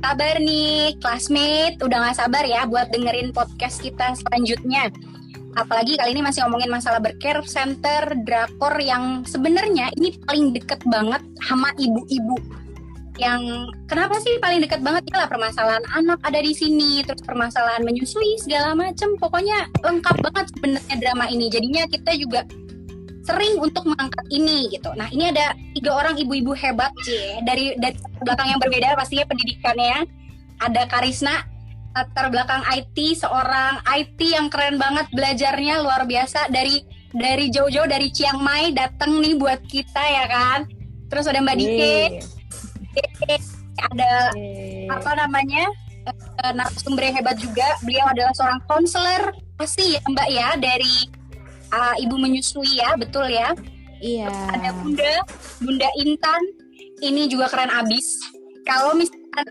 kabar nih, classmate? Udah gak sabar ya buat dengerin podcast kita selanjutnya. Apalagi kali ini masih ngomongin masalah bercare center drakor yang sebenarnya ini paling deket banget sama ibu-ibu. Yang kenapa sih paling deket banget? Ya lah, permasalahan anak ada di sini, terus permasalahan menyusui segala macem. Pokoknya lengkap banget sebenarnya drama ini. Jadinya kita juga sering untuk mengangkat ini gitu. Nah, ini ada 3 orang ibu-ibu hebat sih dari belakang yang berbeda pastinya pendidikannya. Ada Karisna, latar belakang IT, seorang IT yang keren banget, belajarnya luar biasa dari jauh-jauh dari Chiang Mai datang nih buat kita ya kan. Terus ada Mbak Dike, ada apa namanya narasumber yang hebat juga. Beliau adalah seorang konselor pasti ya Mbak ya dari ibu menyusui ya, betul ya? Iya. Ada Bunda Intan, ini juga keren abis. Kalau misalkan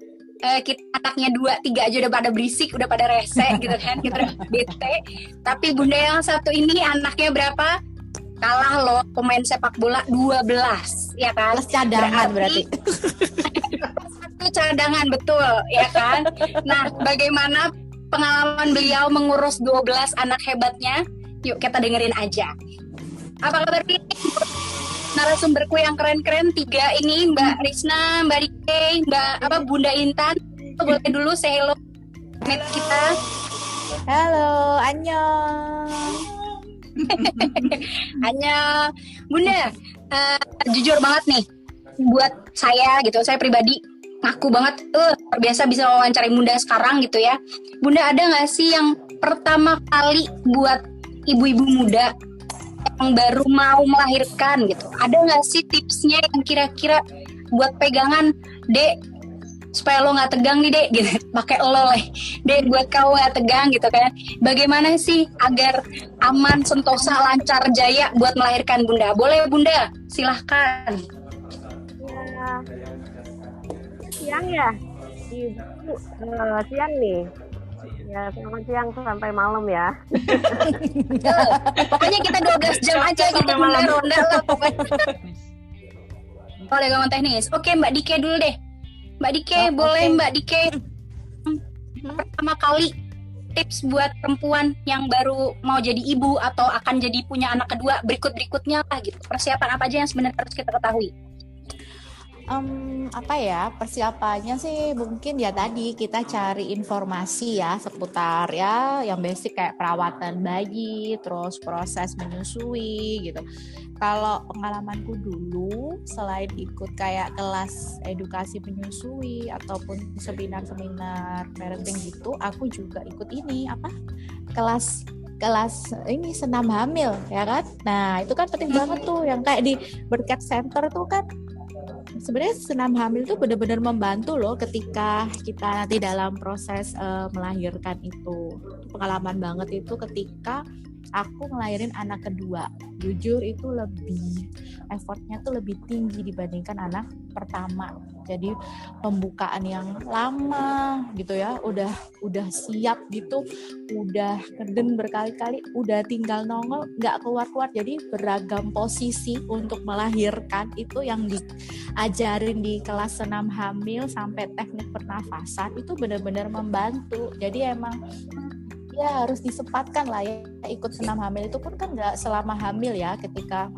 kita anaknya 2-3 aja udah pada berisik, udah pada rese gitu kan, kita udah bete. Tapi Bunda yang satu ini anaknya berapa? Kalah loh pemain sepak bola 12, ya kan? Plus cadangan berarti. Satu cadangan, betul, ya kan? Nah, bagaimana pengalaman beliau mengurus 12 anak hebatnya? Yuk kita dengerin aja. Apa kabar nih narasumberku yang keren-keren 3 ini, Mbak Risna, Mbak Dike, Bunda Intan. Boleh dulu say hello kita. Halo, annyeong. Annyeong. Bunda, jujur banget nih buat saya gitu, saya pribadi ngaku banget luar biasa bisa wawancara Bunda sekarang gitu ya. Bunda ada nggak sih yang pertama kali buat ibu-ibu muda yang baru mau melahirkan gitu, ada nggak sih tipsnya yang kira-kira buat pegangan, Dek, supaya lo nggak tegang nih Dek gitu, pakai lo lah Dek buat kau nggak tegang gitu kan, bagaimana sih agar aman, sentosa, lancar, jaya buat melahirkan Bunda? Boleh Bunda, silahkan. Ya, siang ya Ibu, siang nih. Ya, selamat siang sampai malam ya. Pokoknya kita 12 jam aja gitu Bunda, ronda lah pokoknya. Oleh gawang teknis. Oke, Mbak Dike dulu deh. Mbak Dike, boleh Mbak Dike pertama kali tips buat perempuan yang baru mau jadi ibu atau akan jadi punya anak kedua berikutnya lah gitu. Persiapan apa aja yang sebenarnya harus kita ketahui? Apa ya persiapannya sih, mungkin ya tadi kita cari informasi ya seputar ya yang basic kayak perawatan bayi, terus proses menyusui gitu. Kalau pengalamanku dulu, selain ikut kayak kelas edukasi menyusui ataupun seminar parenting gitu, aku juga ikut ini kelas ini senam hamil ya kan. Nah itu kan penting banget tuh, yang kayak di Berkat Center tuh kan. Sebenarnya senam hamil itu benar-benar membantu loh ketika kita nanti dalam proses melahirkan itu. Pengalaman banget itu ketika aku ngelahirin anak kedua. Jujur itu effortnya tuh lebih tinggi dibandingkan anak pertama. Jadi pembukaan yang lama gitu ya, udah siap gitu, udah keden berkali-kali, udah tinggal nongol, nggak keluar-keluar. Jadi beragam posisi untuk melahirkan itu yang diajarin di kelas senam hamil sampai teknik pernafasan itu benar-benar membantu. Jadi emang ya harus disempatkan lah ya, ikut senam hamil itu pun kan nggak selama hamil ya, ketika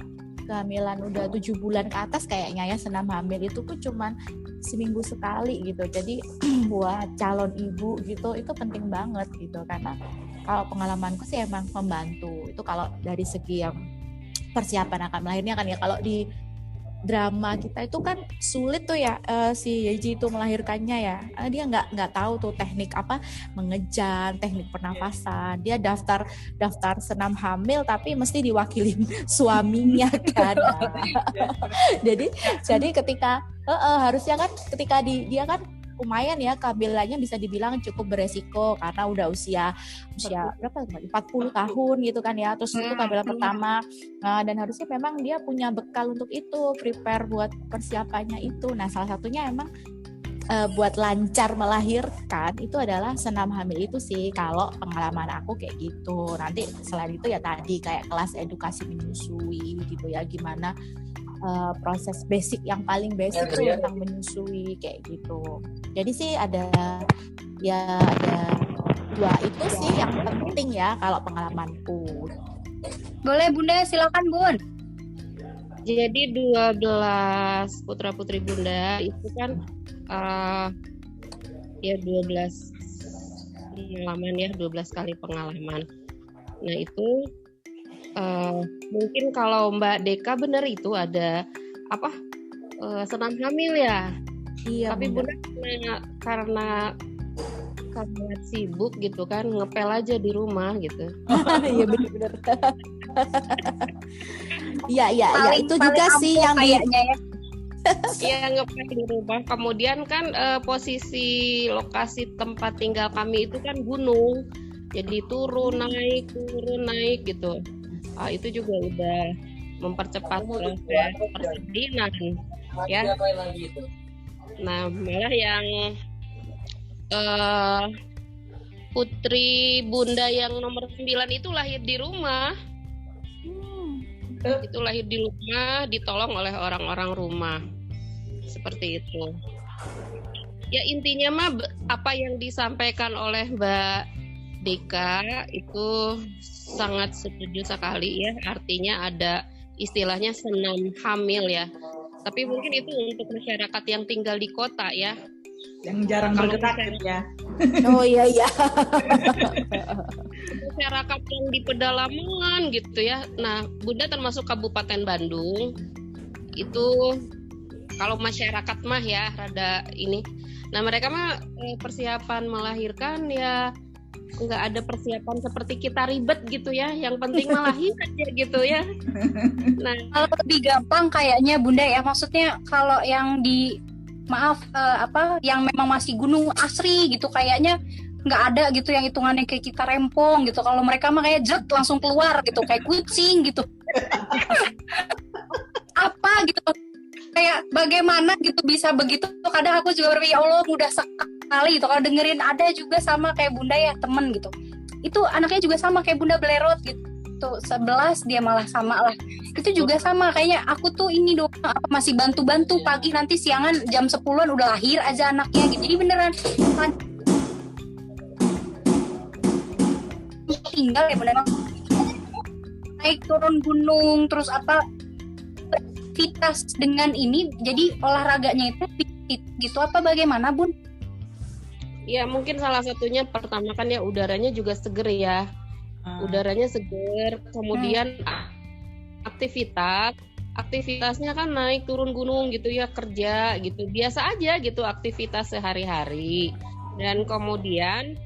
kehamilan udah 7 bulan ke atas kayaknya ya, senam hamil itu pun cuman seminggu sekali gitu. Jadi buat calon ibu gitu itu penting banget gitu, karena kalau pengalamanku sih emang membantu itu kalau dari segi yang persiapan akan melahirnya kan ya. Kalau di drama kita itu kan sulit tuh ya, si Yeji itu melahirkannya ya, dia nggak tahu tuh teknik apa mengejan, teknik pernafasan. Dia daftar senam hamil tapi mesti diwakilin suaminya kan. jadi ketika harusnya kan ketika dia kan lumayan ya, kehamilannya bisa dibilang cukup beresiko karena udah usia berapa, 40 tahun gitu kan ya, terus itu kehamilan pertama. Nah, dan harusnya memang dia punya bekal untuk itu, prepare buat persiapannya itu. Nah, salah satunya emang buat lancar melahirkan itu adalah senam hamil itu sih, kalau pengalaman aku kayak gitu. Nanti selain itu ya tadi kayak kelas edukasi menyusui gitu ya, gimana proses basic yang paling basic tuh tentang menyusui kayak gitu. Jadi sih ada dua itu sih yang penting ya kalau pengalamanku. Boleh Bunda, silakan Bun. Jadi 12 putra-putri Bunda itu kan ya 12 pengalaman ya, 12 kali pengalaman. Nah itu mungkin kalau Mbak Deka benar itu ada senam hamil ya. Iya. Tapi Bunda karena sibuk gitu kan, ngepel aja di rumah gitu. Iya benar-benar. Iya itu juga sih yang kayaknya ya. Iya, ngepel di rumah. Kemudian kan posisi lokasi tempat tinggal kami itu kan gunung. Jadi turun naik gitu. Itu juga udah mempercepat proses persalinan ya. Nah, malah yang putri Bunda yang nomor 9 itu lahir di rumah. Itu lahir di rumah, ditolong oleh orang-orang rumah. Seperti itu. Ya intinya mah apa yang disampaikan oleh Mbak Deka itu sangat setuju sekali ya. Artinya ada istilahnya senam hamil ya. Tapi mungkin itu untuk masyarakat yang tinggal di kota ya. Yang jarang bergerak ya. Oh iya. Masyarakat yang di pedalaman gitu ya. Nah, Bunda termasuk Kabupaten Bandung. Itu kalau masyarakat mah ya rada ini. Nah, mereka mah persiapan melahirkan ya nggak ada persiapan seperti kita ribet gitu ya. Yang penting melahirkan aja gitu ya. Nah, kalau lebih gampang kayaknya Bunda ya. Maksudnya kalau yang yang memang masih gunung asri gitu kayaknya nggak ada gitu yang hitungannya kayak kita rempong gitu. Kalau mereka mah kayak jet langsung keluar gitu kayak kucing gitu. Apa gitu kayak bagaimana gitu bisa begitu. Kadang aku juga berpikir ya Allah mudah sekali gitu. Kalau dengerin ada juga sama kayak Bunda ya temen gitu. Itu anaknya juga sama kayak Bunda Belerot gitu. 11 dia malah sama lah. Itu juga sama kayaknya aku tuh ini doang masih bantu-bantu pagi nanti siangan jam 10-an udah lahir aja anaknya gitu. Jadi beneran tinggal ya beneran naik turun gunung terus aktivitas dengan ini jadi olahraganya itu gitu apa bagaimana Bun? Ya mungkin salah satunya pertama kan ya udaranya juga seger ya. Udaranya seger, kemudian aktivitasnya kan naik turun gunung gitu ya, kerja gitu, biasa aja gitu aktivitas sehari-hari. Dan kemudian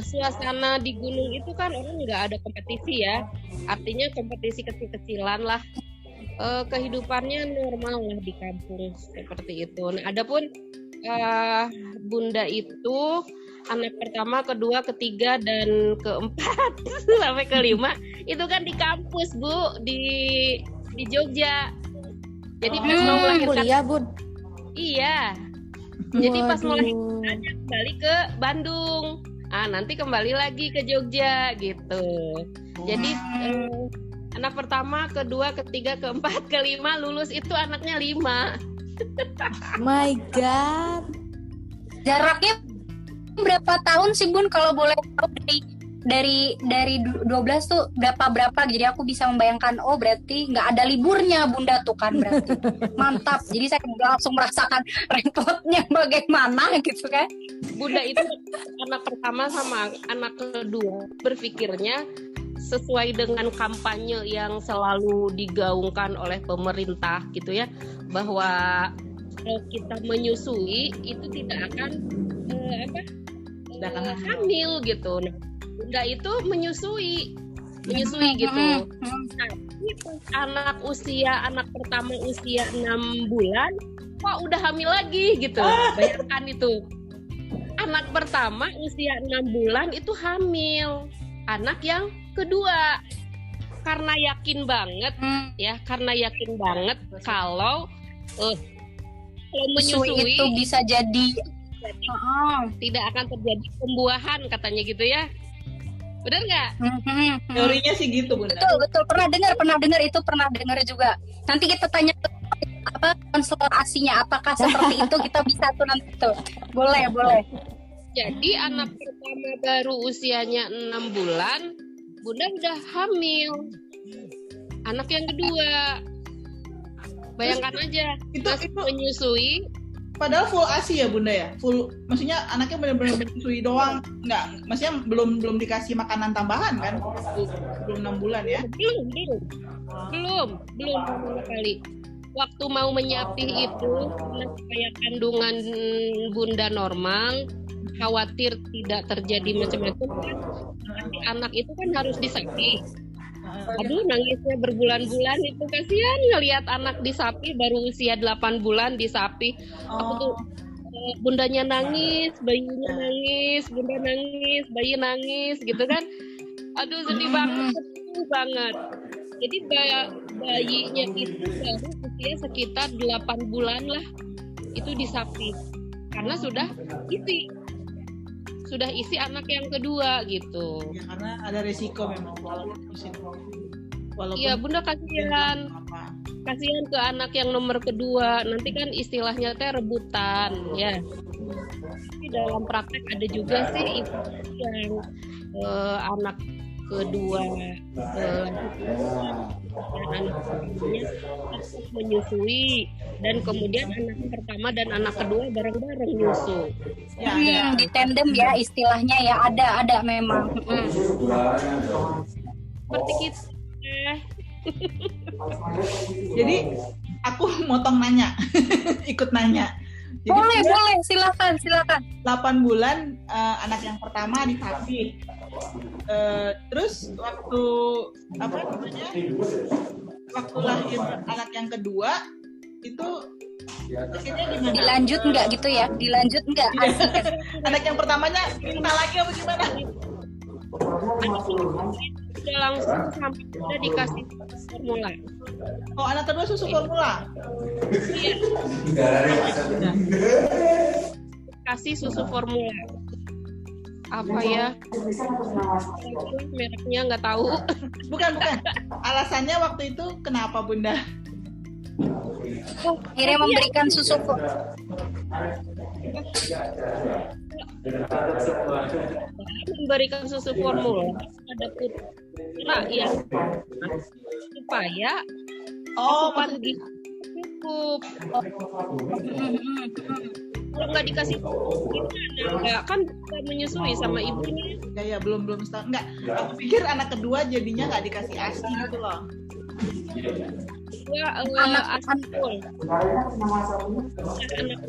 suasana di gunung itu kan orang nggak ada kompetisi ya, artinya kompetisi kecil-kecilan lah. Kehidupannya normal lah di kampung seperti itu. Nah, adapun Bunda itu anak pertama, kedua, ketiga, dan keempat sampai kelima itu kan di kampus Bu di Jogja. Jadi pas mau melahirkan kuliah Bun. Iya. Jadi pas mau melahirkan kembali ke Bandung. Nanti kembali lagi ke Jogja gitu. Jadi anak pertama, kedua, ketiga, keempat, kelima lulus itu anaknya 5. My God. Jaraknya berapa tahun sih Bun kalau boleh tahu dari 12 tuh berapa jadi aku bisa membayangkan berarti nggak ada liburnya Bunda tuh kan berarti mantap jadi saya langsung merasakan repotnya bagaimana gitu kan. Bunda itu anak pertama sama anak kedua berpikirnya sesuai dengan kampanye yang selalu digaungkan oleh pemerintah gitu ya bahwa kalau kita menyusui itu tidak akan hamil gitu. Nah, Bunda itu menyusui gitu. Nah, anak pertama usia 6 bulan, kok udah hamil lagi gitu. Bayangkan itu. Anak pertama usia 6 bulan itu hamil. Anak yang kedua. Karena yakin banget kalau menyusui itu bisa jadi tidak akan terjadi pembuahan katanya gitu ya. Benar nggak? Teorinya sih gitu, Bunda. Betul, pernah dengar juga. Nanti kita tanya apa konselor ASI-nya, apakah seperti itu, kita bisa tuh nanti tuh. Boleh. Jadi anak pertama baru usianya 6 bulan, Bunda udah hamil. Anak yang kedua, bayangkan aja, masih menyusui. Padahal full ASI ya Bunda ya? Full, maksudnya anaknya benar-benar menyusui doang? Enggak, maksudnya belum dikasih makanan tambahan kan? Belum 6 bulan ya? Belum sama sekali. Waktu mau menyapih itu, supaya kandungan Bunda normal, khawatir tidak terjadi macam-macam kan, nanti anak itu kan harus disapih. Aduh, nangisnya berbulan-bulan itu, kasihan ngelihat anak disapih baru usia 8 bulan disapih. Aku tuh bundanya nangis, bayinya nangis, bunda nangis, bayi nangis gitu kan. Aduh, sedih banget. Jadi bayinya itu baru usia sekitar 8 bulan lah itu disapih. Karena sudah isi anak yang kedua gitu. Ya, karena ada resiko memang walaupun iya, Bunda kasihan ke anak yang nomor kedua. Nanti kan istilahnya teh rebutan ya. Tapi dalam praktek ada juga sih ibu yang anak kedua anak keduanya menyusui, dan kemudian anak pertama dan anak kedua bareng-bareng nyusu. Di tandem ya istilahnya ya, ada memang. Seperti kita. Jadi aku motong nanya, ikut nanya. Jadi, boleh, silakan. 8 bulan anak yang pertama disapih. Terus waktu waktu lahir anak yang kedua itu akhirnya gimana? Dilanjut enggak gitu ya? Dilanjut enggak? Anak yang pertamanya minta lagi apa gimana? Udah langsung sampai udah dikasih formula. Oh, anak kedua susu formula? Iya. Kasih susu formula. Apa ya? Mereknya nggak tahu. Bukan. Alasannya waktu itu kenapa Bunda? Akhirnya memberikan susu formula pada putra ya, supaya asupan gizi cukup. Kalau nggak dikasih gimana? Nggak kan bisa menyusui sama ibunya. Ya belum setahun. Nggak, aku pikir anak kedua jadinya nggak dikasih ASI gitu loh.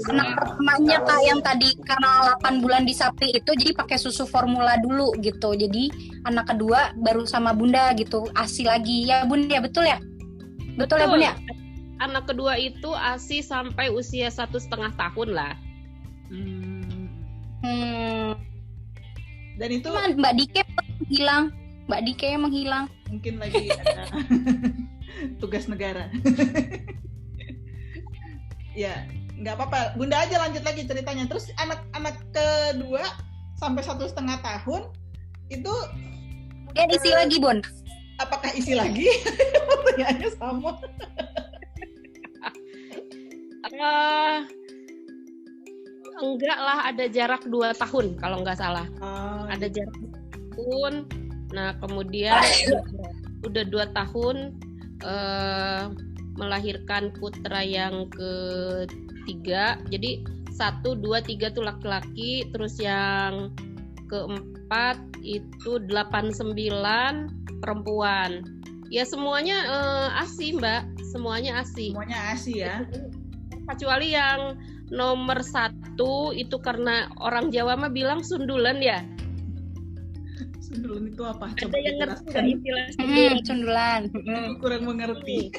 Anak pertamanya Kak yang tadi karena 8 bulan disapi itu jadi pakai susu formula dulu gitu. Jadi anak kedua baru sama Bunda gitu, ASI lagi. Ya Bunda, ya betul ya? Betul ya Bunda? Anak kedua itu ASI sampai usia 1,5 tahun lah. Dan itu Mbak Dike menghilang. Mungkin lagi ada tugas negara. Ya, nggak apa-apa. Bunda aja lanjut lagi ceritanya. Terus anak kedua sampai 1,5 tahun itu Dia isi lagi, Bun. Apakah isi lagi? Pertanyaannya sama. Enggak lah, ada jarak 2 tahun kalau nggak salah. Ada jarak 2 tahun. Nah, kemudian udah 2 tahun melahirkan putra yang ketiga. Jadi 1, 2, 3 tuh laki-laki, terus yang keempat itu 8, 9 perempuan. Ya semuanya ASI, Mbak. Semuanya ASI. Semuanya ASI ya. Kecuali yang nomor 1 itu karena orang Jawa mah bilang sundulan ya. Sundulan itu apa? Ada yang ngerti nggak istilah sundulan? Aku kurang mengerti.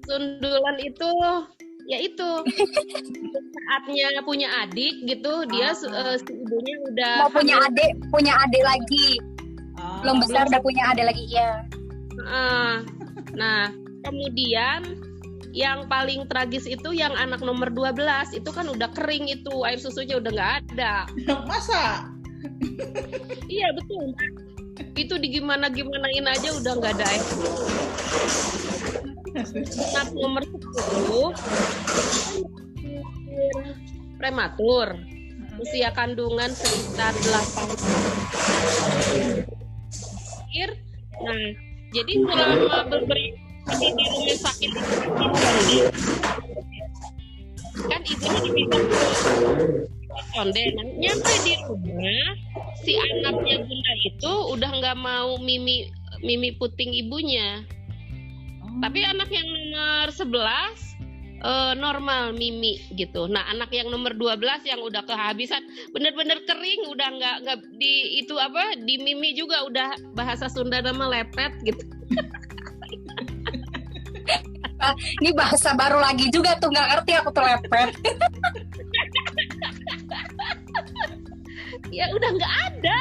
Sundulan itu ya itu saatnya punya adik gitu, dia si ibunya udah mau punya adik lagi. Belum besar udah punya adik lagi ya. Nah, kemudian yang paling tragis itu yang anak nomor 12 itu kan udah kering, itu air susunya udah nggak ada. Masa? Iya betul. Itu digimana-gimanain aja udah nggak ada efek. Anak nomor 10 prematur, usia kandungan sekitar 8 akhir. Nah, jadi selama beberapa di rumah sakit kan ibunya dibilang onde, nah, nyampe di rumah si anaknya bunda itu udah nggak mau mimi puting ibunya. Tapi anak yang nomor 11 normal mimi gitu. Nah, anak yang nomor 12 yang udah kehabisan bener-bener kering, udah nggak di itu apa di mimi juga udah bahasa Sunda nama lepet gitu. Ini bahasa baru lagi juga tuh, nggak ngerti aku tuh lepet. Ya udah nggak ada.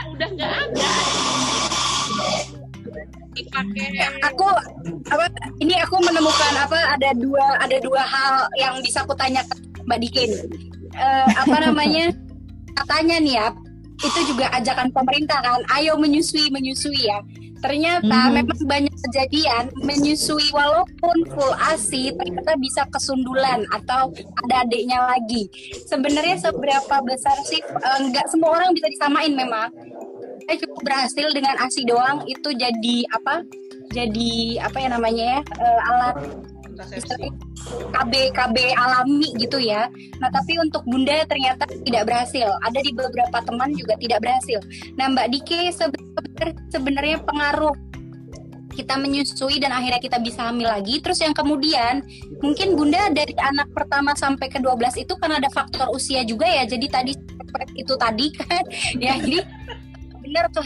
Dipakai. Aku menemukan ada dua hal yang bisa aku tanyakan Mbak Dikin. Katanya nih ya, itu juga ajakan pemerintah kan, ayo menyusui ya. Ternyata memang banyak kejadian menyusui walaupun full ASI ternyata bisa kesundulan atau ada adiknya lagi. Sebenarnya seberapa besar sih? Nggak semua orang bisa disamain memang. Saya cukup berhasil dengan ASI doang itu jadi alat KB alami gitu ya. Nah tapi untuk bunda ternyata tidak berhasil. Ada di beberapa teman juga tidak berhasil. Nah Mbak Dike, sebenarnya pengaruh kita menyusui dan akhirnya kita bisa hamil lagi. Terus yang kemudian mungkin bunda dari anak pertama sampai ke 12 itu kan ada faktor usia juga ya. Jadi tadi kan ya, jadi benar tuh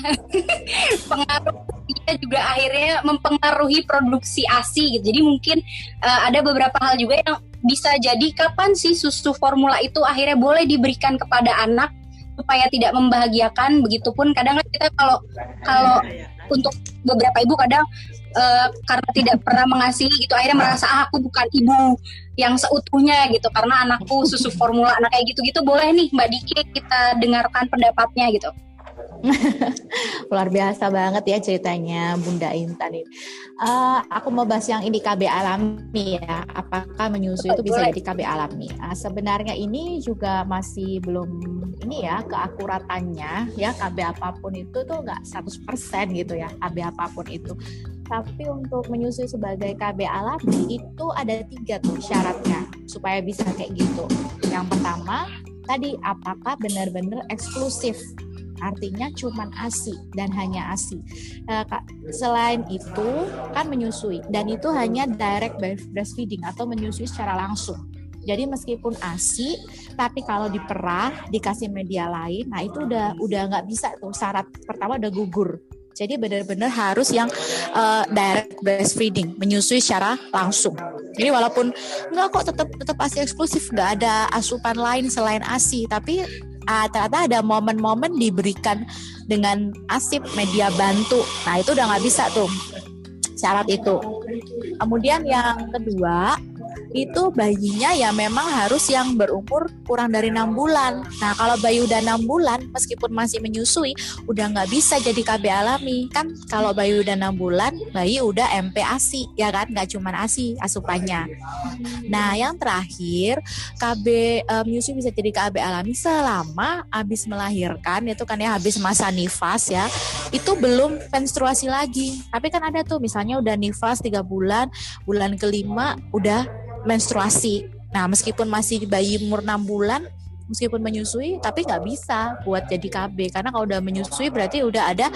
pengaruh dia juga akhirnya mempengaruhi produksi ASI gitu. Jadi mungkin ada beberapa hal juga yang bisa jadi kapan sih susu formula itu akhirnya boleh diberikan kepada anak supaya tidak membahagiakan. Begitupun kadang kita kalau untuk beberapa ibu kadang karena tidak pernah mengasihi itu akhirnya merasa aku bukan ibu yang seutuhnya gitu karena anakku susu formula. Nah kayak gitu-gitu boleh nih Mbak Diki kita dengarkan pendapatnya gitu. Luar biasa banget ya ceritanya Bunda Intan ini. Aku mau bahas yang ini KB alami ya. Apakah menyusui itu bisa jadi KB alami? Sebenarnya ini juga masih belum ini ya keakuratannya ya, KB apapun itu tuh nggak 100% gitu ya, KB apapun itu. Tapi untuk menyusui sebagai KB alami itu ada 3 tuh syaratnya supaya bisa kayak gitu. Yang pertama tadi apakah benar-benar eksklusif? Artinya cuman ASI dan hanya ASI. Selain itu kan menyusui dan itu hanya direct breastfeeding atau menyusui secara langsung. Jadi meskipun ASI tapi kalau diperah dikasih media lain, nah itu udah nggak bisa tuh, syarat pertama udah gugur. Jadi benar-benar harus yang direct breastfeeding, menyusui secara langsung. Jadi walaupun enggak kok tetap ASI eksklusif, nggak ada asupan lain selain ASI, tapi ternyata ada momen-momen diberikan dengan ASI media bantu. Nah itu udah nggak bisa tuh syarat itu. Kemudian yang kedua itu bayinya ya memang harus yang berumur kurang dari 6 bulan. Nah kalau bayi udah 6 bulan meskipun masih menyusui udah nggak bisa jadi KB alami. Kan kalau bayi udah 6 bulan bayi udah MP ASI ya kan, nggak cuma ASI asupannya. Nah yang terakhir KB menyusui bisa jadi KB alami selama habis melahirkan, itu kan ya habis masa nifas ya, itu belum menstruasi lagi. Tapi kan ada tuh misalnya udah nifas 3 bulan, bulan kelima udah menstruasi. Nah meskipun masih bayi umur 6 bulan meskipun menyusui tapi nggak bisa buat jadi KB, karena kalau udah menyusui berarti udah ada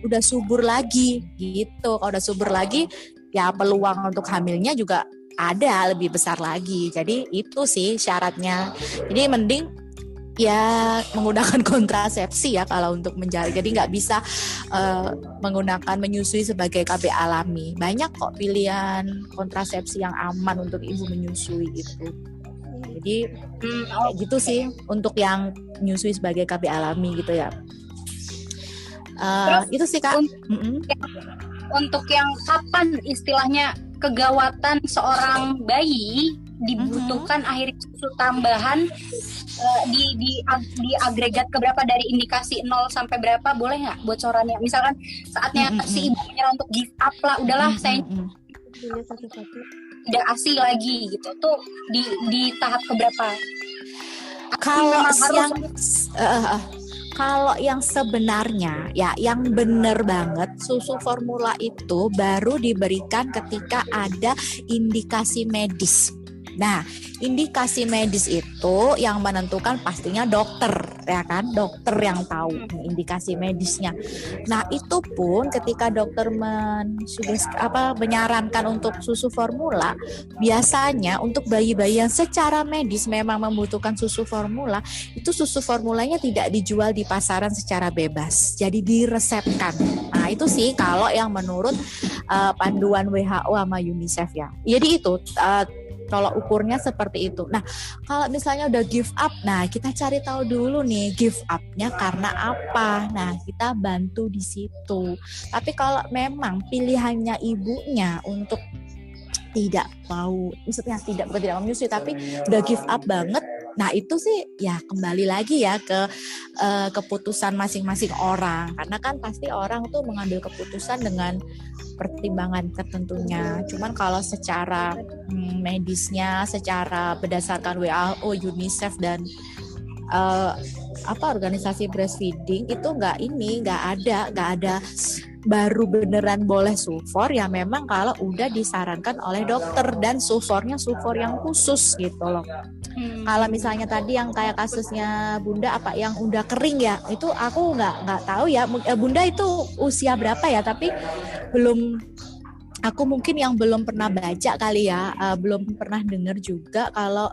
udah subur lagi gitu. Kalau udah subur lagi ya peluang untuk hamilnya juga ada lebih besar lagi. Jadi itu sih syaratnya. Jadi mending ya menggunakan kontrasepsi ya kalau untuk menjalin. Jadi nggak bisa menggunakan menyusui sebagai KB alami. Banyak kok pilihan kontrasepsi yang aman untuk ibu menyusui itu. Jadi kayak gitu sih untuk yang menyusui sebagai KB alami gitu ya. Itu sih Kak. Untuk yang kapan istilahnya kegawatan seorang bayi dibutuhkan air susu tambahan di agregat keberapa dari indikasi 0 sampai berapa, boleh nggak bocorannya? Misalkan saatnya si ibu menyerah untuk give up lah, udahlah saya tidak ASI lagi gitu, tuh di tahap keberapa? Kalau kalau yang sebenarnya ya, yang benar banget susu formula itu baru diberikan ketika ada indikasi medis. Nah, indikasi medis itu yang menentukan pastinya dokter, ya kan? Dokter yang tahu indikasi medisnya. Nah, itu pun ketika dokter menyarankan untuk susu formula, biasanya untuk bayi-bayi yang secara medis memang membutuhkan susu formula, itu susu formulanya tidak dijual di pasaran secara bebas. Jadi diresepkan. Nah, itu sih kalau yang menurut panduan WHO sama UNICEF ya. Jadi itu kalau ukurnya seperti itu. Nah, kalau misalnya udah give up, nah kita cari tahu dulu nih give up-nya karena apa. Nah, kita bantu di situ. Tapi kalau memang pilihannya ibunya untuk tidak mau, maksudnya bukan tidak mau menyusui, tapi udah give up banget. Nah, itu sih ya kembali lagi ya ke keputusan masing-masing orang. Karena kan pasti orang tuh mengambil keputusan dengan pertimbangan tertentunya. Cuman kalau secara medisnya, secara berdasarkan WHO, UNICEF dan organisasi breastfeeding itu nggak ada baru beneran boleh sufor ya, memang kalau udah disarankan oleh dokter dan sufornya sufor yang khusus gitu loh. Kalau misalnya tadi yang kayak kasusnya Bunda apa yang udah kering ya, itu aku nggak tahu ya Bunda itu usia berapa ya, tapi aku mungkin yang belum pernah baca kali ya, belum pernah dengar juga kalau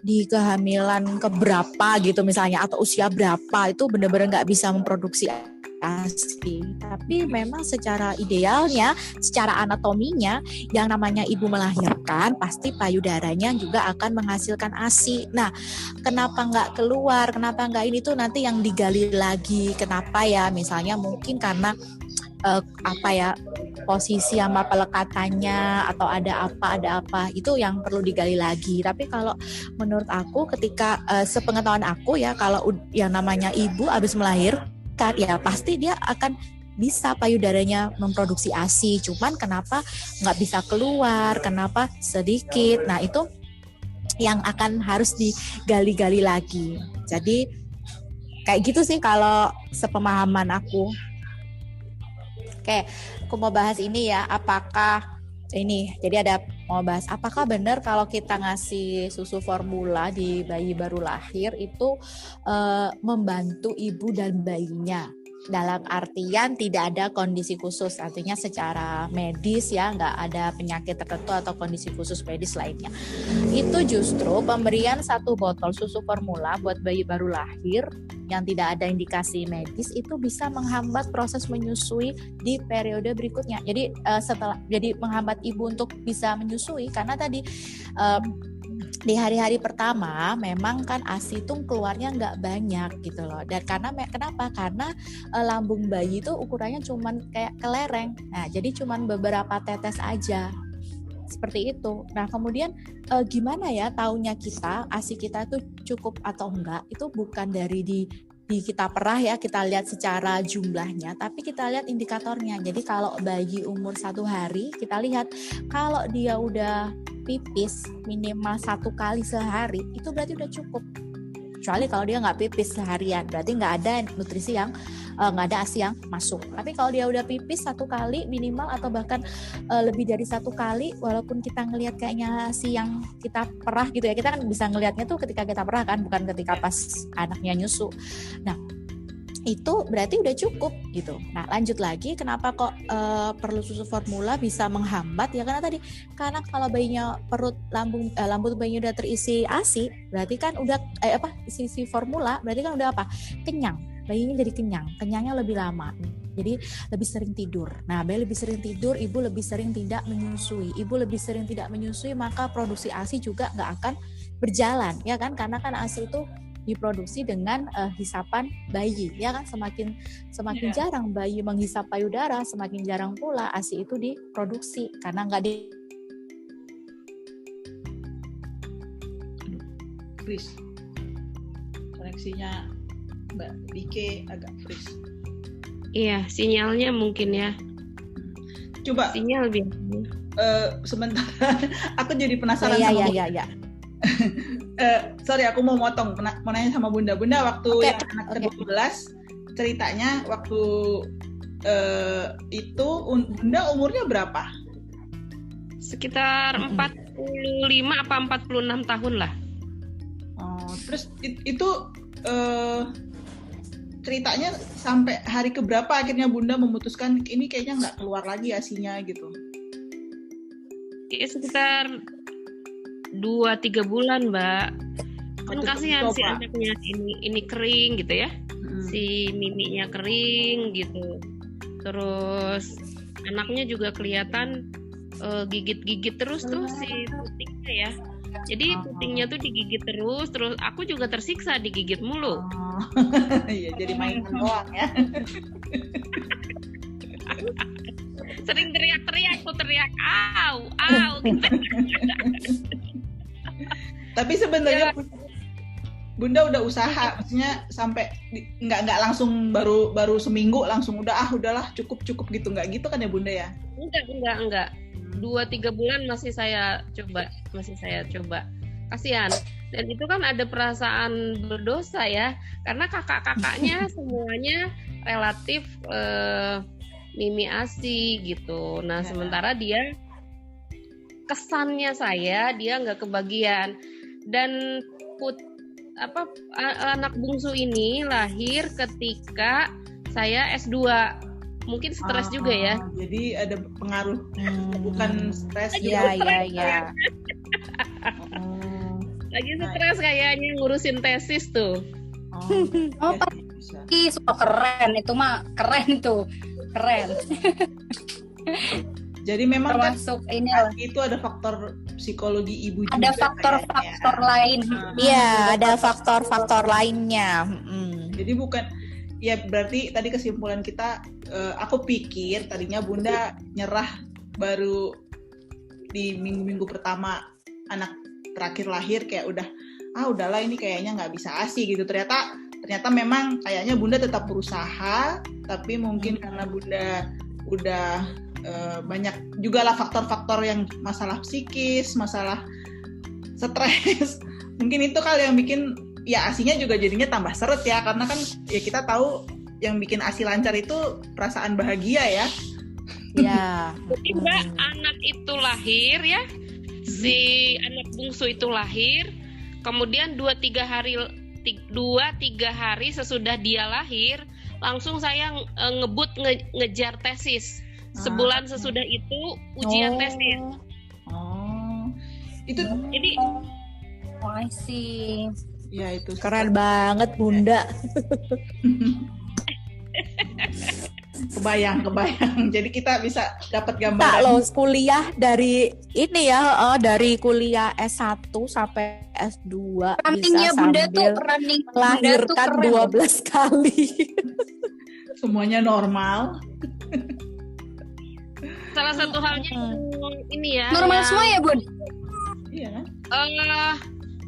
di kehamilan keberapa gitu misalnya atau usia berapa itu benar-benar nggak bisa memproduksi ASI. Tapi memang secara idealnya, secara anatominya, yang namanya ibu melahirkan pasti payudaranya juga akan menghasilkan ASI. Nah, kenapa nggak keluar? Kenapa nggak ini tuh nanti yang digali lagi? Kenapa ya? Misalnya mungkin karena posisi sama pelekatannya atau ada apa itu yang perlu digali lagi. Tapi kalau menurut aku ketika sepengetahuan aku ya, kalau yang namanya ibu habis melahirkan ya pasti dia akan bisa payudaranya memproduksi ASI. Cuman kenapa nggak bisa keluar, kenapa sedikit, nah itu yang akan harus digali-gali lagi. Jadi kayak gitu sih kalau sepemahaman aku. Oke, aku mau bahas ini ya, mau bahas apakah benar kalau kita ngasih susu formula di bayi baru lahir itu membantu ibu dan bayinya, dalam artian tidak ada kondisi khusus, artinya secara medis ya, nggak ada penyakit tertentu atau kondisi khusus medis lainnya. Itu justru pemberian 1 botol susu formula buat bayi baru lahir yang tidak ada indikasi medis itu bisa menghambat proses menyusui di periode berikutnya. Jadi jadi menghambat ibu untuk bisa menyusui karena tadi di hari-hari pertama memang kan ASI itu keluarnya nggak banyak gitu loh. Dan kenapa? Karena lambung bayi itu ukurannya cuman kayak kelereng. Nah, jadi cuman beberapa tetes aja. Seperti itu. Nah, kemudian gimana ya taunya kita ASI kita itu cukup atau enggak? Itu bukan dari di kita perah ya, kita lihat secara jumlahnya, tapi kita lihat indikatornya. Jadi kalau bayi umur 1 hari, kita lihat kalau dia udah pipis minimal 1 kali sehari, itu berarti udah cukup. Kecuali kalau dia nggak pipis seharian, berarti nggak ada nutrisi yang nggak ada ASI yang masuk. Tapi kalau dia udah pipis 1 kali minimal atau bahkan lebih dari 1 kali, walaupun kita ngelihat kayaknya ASI yang kita perah gitu ya, kita kan bisa ngelihatnya tuh ketika kita perah kan, bukan ketika pas anaknya nyusu. Nah, itu berarti udah cukup gitu. Nah, lanjut lagi, kenapa kok perlu susu formula bisa menghambat ya? Karena kalau bayinya lambung bayinya udah terisi ASI, berarti kan udah isi formula, berarti kan udah kenyang. Bayinya jadi kenyangnya lebih lama, jadi lebih sering tidur. Nah, bayi lebih sering tidur, ibu lebih sering tidak menyusui. Ibu lebih sering tidak menyusui, maka produksi ASI juga nggak akan berjalan, ya kan? Karena kan ASI itu diproduksi dengan hisapan bayi, ya kan? Semakin jarang bayi menghisap payudara, semakin jarang pula ASI itu diproduksi karena nggak freeze. Koneksinya Mbak Dike agak freeze. Iya, sinyalnya mungkin ya. Coba Sinyal biasanya. sebentar, aku jadi penasaran Iya, sama iya, iya. sorry, aku mau motong, mau nanya sama Bunda. Bunda waktu Oke, yang anak ke-12 ceritanya waktu itu Bunda umurnya berapa? Sekitar 45 apa 46 tahun lah. Oh, terus itu ceritanya sampai hari keberapa akhirnya Bunda memutuskan ini kayaknya nggak keluar lagi ASI-nya gitu? Ya, sekitar 2-3 bulan, Mbak. Kan kasihan si anaknya ini kering gitu ya. Si miminya kering gitu. Terus anaknya juga kelihatan gigit-gigit terus tuh si putingnya ya. Jadi putingnya tuh digigit terus aku juga tersiksa digigit mulu. Iya, jadi mainan doang ya. Sering teriak-teriak, aku teriak, au, gitu. Tapi sebenarnya Bunda udah usaha, maksudnya sampai nggak langsung baru seminggu langsung udahlah cukup gitu, nggak gitu kan ya Bunda ya? Enggak. 2-3 bulan masih saya coba. Kasihan. Dan itu kan ada perasaan berdosa ya, karena kakak-kakaknya semuanya relatif mimi ASI gitu. Nah, sementara dia kesannya dia nggak kebagian. Dan anak bungsu ini lahir ketika saya S2. Mungkin stres juga ya. Jadi ada pengaruh, bukan stres. Iya. Lagi stres kayaknya ngurusin tesis tuh. Pasti keren itu mah, keren. Jadi memang termasuk kan ini itu ada faktor psikologi ibu juga. Ada faktor-faktor lain. Iya, ada faktor-faktor lainnya. Jadi bukan, ya berarti tadi kesimpulan kita, aku pikir tadinya Bunda nyerah baru di minggu-minggu pertama anak terakhir lahir, kayak udahlah ini kayaknya nggak bisa ASI gitu. Ternyata memang kayaknya Bunda tetap berusaha, tapi mungkin karena Bunda udah banyak juga lah faktor-faktor yang masalah psikis, masalah stres. Mungkin itu kali yang bikin ya ASI-nya juga jadinya tambah seret ya, karena kan ya kita tahu yang bikin ASI lancar itu perasaan bahagia ya. Iya. Jadi Mbak, anak itu lahir ya, si anak bungsu itu lahir, kemudian 2-3 hari sesudah dia lahir, langsung saya ngebut ngejar tesis. Sebulan sesudah itu ujian tesis. Itu jadi I see. Ya itu Keren banget Bunda. Kebayang. Jadi kita bisa dapat gambaran. Tak loh, kuliah dari ini ya, dari kuliah S1 sampai S2 Runningnya bisa Bunda sambil tuh running melahirkan 12 kali. Semuanya normal. salah satu halnya ini ya. Normal semua ya Bun? Iya kan?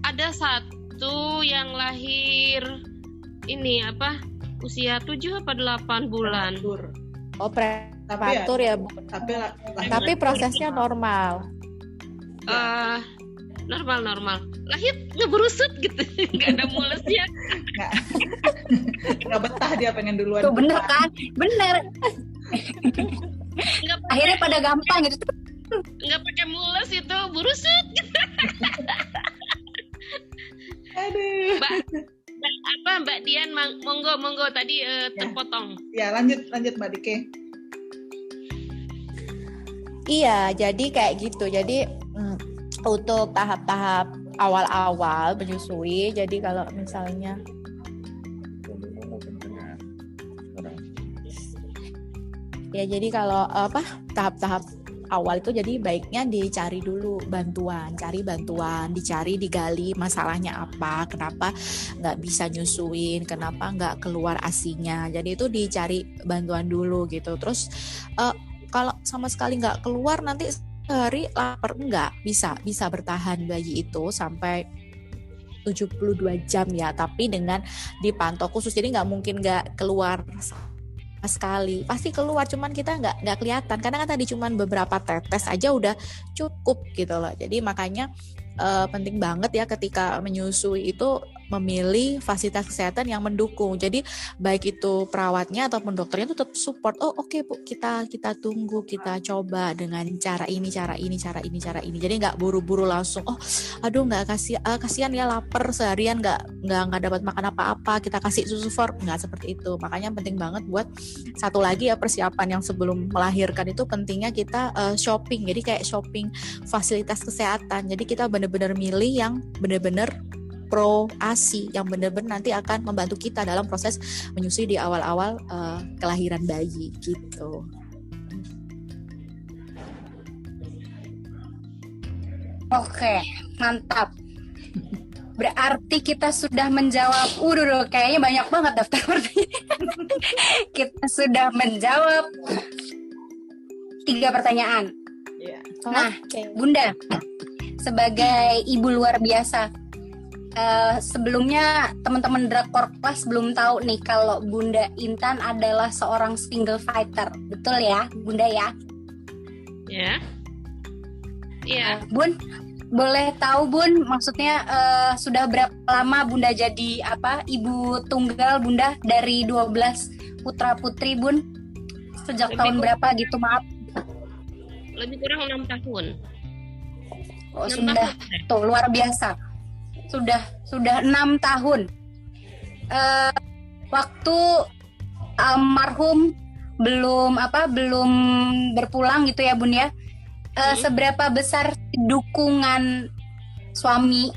Ada satu yang lahir ini usia 7 apa 8 bulan. Oh, prematur ya, Bu. Tapi prosesnya normal. Normal. Lahir ngeberusut gitu. Nggak ada mulesnya. Nggak betah dia, pengen duluan. Tuh bener kan? Bener. Akhirnya pada gampang gitu. Nggak pakai mules itu, burusut gitu. Aduh. Mbak Dian, monggo tadi terpotong. Ya, lanjut Mbak Dike. Iya, jadi kayak gitu. Jadi untuk tahap-tahap awal-awal menyusui, jadi kalau misalnya ya, jadi kalau tahap-tahap awal itu jadi baiknya dicari dulu cari bantuan, digali masalahnya apa, kenapa nggak bisa nyusuin, kenapa nggak keluar ASI-nya. Jadi itu dicari bantuan dulu gitu. Terus kalau sama sekali nggak keluar, nanti sehari lapar nggak bisa bertahan bayi itu sampai 72 jam ya, tapi dengan dipantau khusus, jadi nggak mungkin nggak keluar sekali, pasti keluar, cuman kita nggak kelihatan karena kan tadi cuman beberapa tetes aja udah cukup gitu loh. Jadi makanya penting banget ya ketika menyusui itu memilih fasilitas kesehatan yang mendukung. Jadi baik itu perawatnya ataupun dokternya itu tetap support. Oh oke, Bu, kita tunggu, kita coba dengan cara ini. Jadi nggak buru-buru langsung. Oh, aduh nggak kasihan ya, lapar seharian nggak dapat makan apa-apa. Kita kasih susu formula, nggak seperti itu. Makanya penting banget buat satu lagi ya, persiapan yang sebelum melahirkan itu pentingnya kita shopping. Jadi kayak shopping fasilitas kesehatan. Jadi kita benar-benar milih yang benar-benar pro ASI, yang benar-benar nanti akan membantu kita dalam proses menyusui di awal-awal kelahiran bayi gitu. Oke, mantap. Berarti kita sudah menjawab, kayaknya banyak banget daftar pertanyaan. Kita sudah menjawab 3 pertanyaan. Yeah. Nah, Bunda, sebagai ibu luar biasa, sebelumnya teman-teman Drakor Class belum tahu nih kalau Bunda Intan adalah seorang single fighter, betul ya, Bunda ya? Ya. Iya. Bun, boleh tahu Bun, maksudnya sudah berapa lama Bunda jadi ibu tunggal Bunda dari 12 putra putri Bun? Sejak tahun berapa gitu, maaf? Lebih kurang 6 tahun. Oh, sudah tuh luar biasa. Sudah 6 tahun. Waktu almarhum belum berpulang gitu ya Bun ya. Seberapa besar dukungan suami,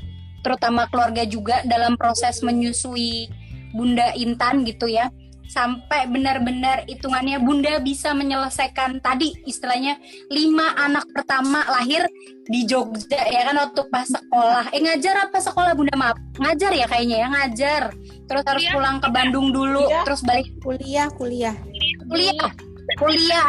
terutama keluarga juga dalam proses menyusui Bunda Intan gitu ya, sampai benar-benar hitungannya Bunda bisa menyelesaikan tadi istilahnya 5 anak pertama lahir di Jogja ya kan, waktu pas sekolah. Ngajar apa sekolah Bunda, maaf? Ngajar ya kayaknya ya, ngajar. Terus harus pulang ke Bandung dulu, terus balik Kuliah.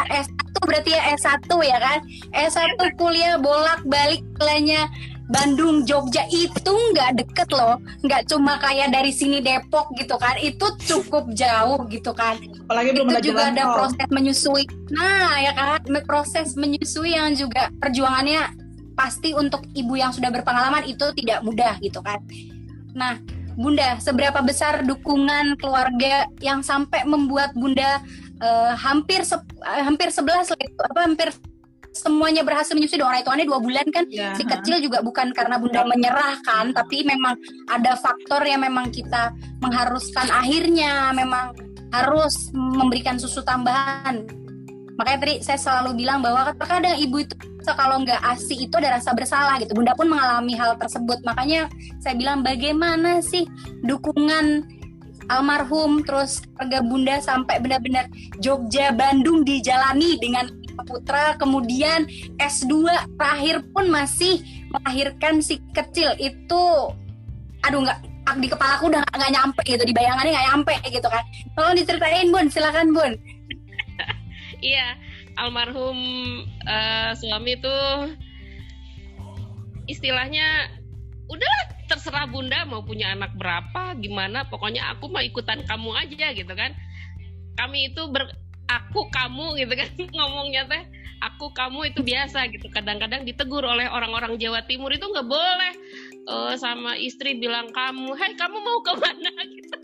S1 berarti ya, S1 ya kan? S1 kuliah bolak-balik kuliahnya Bandung, Jogja, itu nggak deket loh, nggak cuma kayak dari sini Depok gitu kan, itu cukup jauh gitu kan. Apalagi belum itu juga ada proses menyusui. Nah ya kan, proses menyusui yang juga perjuangannya pasti untuk ibu yang sudah berpengalaman itu tidak mudah gitu kan. Nah Bunda, seberapa besar dukungan keluarga yang sampai membuat Bunda hampir 11 hampir semuanya berhasil menyusui. Orang hitungannya 2 bulan kan si kecil juga bukan karena Bunda menyerah kan, tapi memang ada faktor yang memang kita mengharuskan, akhirnya memang harus memberikan susu tambahan. Makanya tadi saya selalu bilang bahwa kadang ibu itu kalau nggak ASI itu ada rasa bersalah gitu. Bunda pun mengalami hal tersebut. Makanya saya bilang bagaimana sih dukungan almarhum terus keluarga Bunda sampai benar-benar Jogja, Bandung dijalani dengan putra, kemudian S2 terakhir pun masih melahirkan si kecil itu, nggak di kepalaku udah nggak nyampe gitu, di bayangannya nggak nyampe gitu kan. Tolong diceritain Bun, silakan Bun. Iya, almarhum suami tuh istilahnya udahlah terserah Bunda mau punya anak berapa, gimana, pokoknya aku mau ikutan kamu aja gitu kan. Kami itu aku kamu gitu kan ngomongnya teh, aku kamu itu biasa gitu. Kadang-kadang ditegur oleh orang-orang Jawa Timur itu nggak boleh sama istri bilang kamu, hai kamu mau kemana gitu.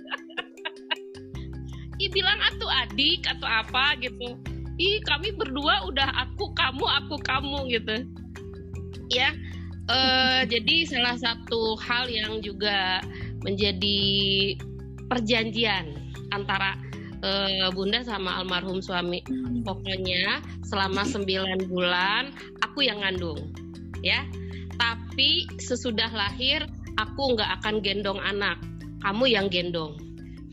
Ih bilang atuh adik atau apa gitu. Ih kami berdua udah aku kamu gitu ya. Jadi salah satu hal yang juga menjadi perjanjian antara Bunda sama almarhum suami, pokoknya selama 9 bulan aku yang ngandung ya, tapi sesudah lahir aku nggak akan gendong anak, kamu yang gendong.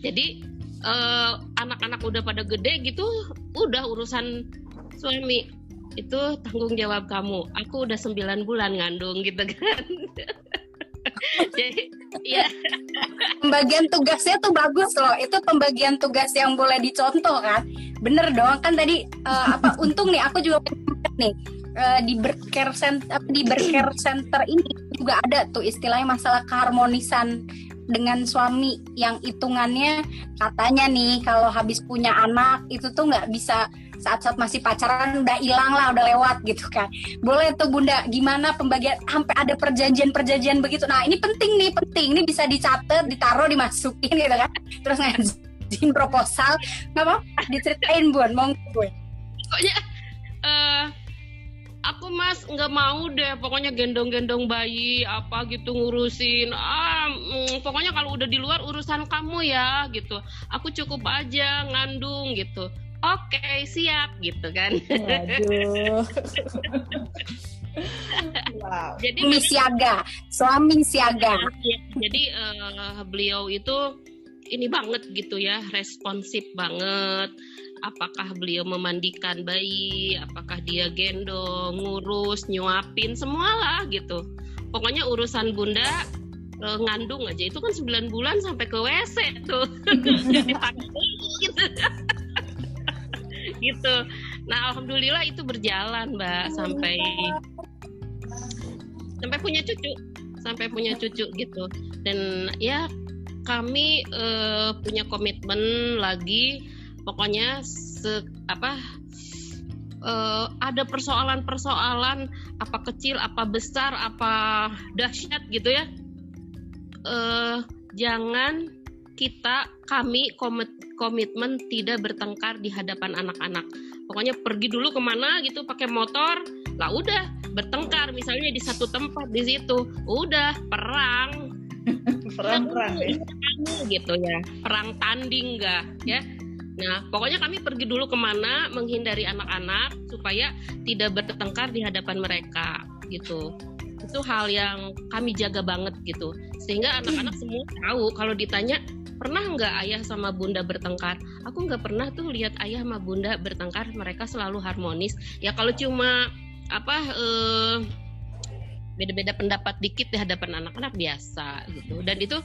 Jadi anak-anak udah pada gede gitu, udah urusan suami, itu tanggung jawab kamu. Aku udah 9 bulan ngandung gitu kan. Jadi ya pembagian tugasnya tuh bagus loh. Itu pembagian tugas yang boleh dicontoh kan. Bener dong kan tadi untung nih aku juga nih di bercare center ini juga ada tuh istilahnya masalah keharmonisan dengan suami yang hitungannya katanya nih kalau habis punya anak itu tuh nggak bisa saat-saat masih pacaran udah hilang lah, udah lewat gitu kan. Boleh tuh Bunda, gimana pembagian sampai ada perjanjian begitu. Nah ini penting, ini bisa dicatat, ditaruh, dimasukin gitu kan. Terus ngajuin proposal, nggak mau diceritain Bun, monggo gue. Pokoknya aku Mas nggak mau deh, pokoknya gendong-gendong bayi apa gitu ngurusin. Pokoknya kalau udah di luar urusan kamu ya gitu. Aku cukup aja ngandung gitu. Oke, siap gitu kan. Waduh. Wow. Jadi suami siaga. Jadi beliau itu ini banget gitu ya, responsif banget. Apakah beliau memandikan bayi, apakah dia gendong, ngurus, nyuapin, semualah gitu. Pokoknya urusan Bunda ngandung aja itu kan 9 bulan sampai ke WC tuh. gitu. Gitu. Nah, alhamdulillah itu berjalan, Mbak, sampai punya cucu gitu. Dan ya kami punya komitmen lagi, pokoknya ada persoalan-persoalan apa kecil, apa besar, apa dahsyat gitu ya. Jangan kami komitmen tidak bertengkar di hadapan anak-anak. Pokoknya pergi dulu kemana gitu pakai motor, lah udah bertengkar misalnya di satu tempat di situ, udah perang ya. Gitu ya, perang tanding enggak ya. Nah pokoknya kami pergi dulu kemana menghindari anak-anak supaya tidak bertengkar di hadapan mereka gitu. Itu hal yang kami jaga banget gitu, sehingga anak-anak semua tahu kalau ditanya pernah nggak ayah sama bunda bertengkar? Aku nggak pernah tuh lihat ayah sama bunda bertengkar, mereka selalu harmonis. Ya kalau cuma beda-beda pendapat dikit di hadapan anak-anak biasa gitu. Dan itu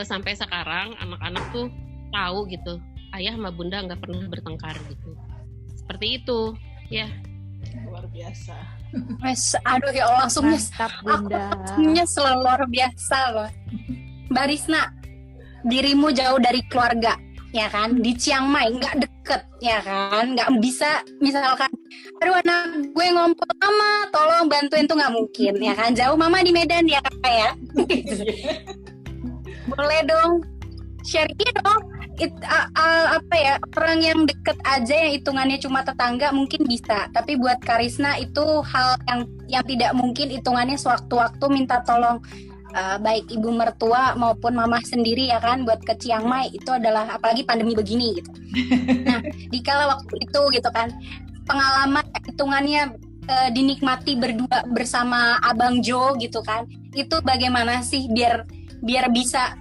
sampai sekarang anak-anak tuh tahu gitu, ayah sama bunda nggak pernah bertengkar gitu. Seperti itu ya. Luar biasa. Aduh ya Allah, langsungnya selalu luar biasa loh. Mbak Risna, dirimu jauh dari keluarga, ya kan, di Chiang Mai, nggak deket, ya kan, nggak bisa misalkan, aduh anak gue ngompol mama, tolong bantuin tuh nggak mungkin, ya kan, jauh mama di Medan ya kak ya, boleh dong, share dong, orang yang deket aja yang hitungannya cuma tetangga mungkin bisa, tapi buat Karisna itu hal yang tidak mungkin, hitungannya sewaktu-waktu minta tolong. Baik ibu mertua maupun mama sendiri ya kan buat ke Chiang Mai itu adalah apalagi pandemi begini gitu. Nah dikala waktu itu gitu kan pengalaman hitungannya dinikmati berdua bersama Abang Jo gitu kan, itu bagaimana sih biar bisa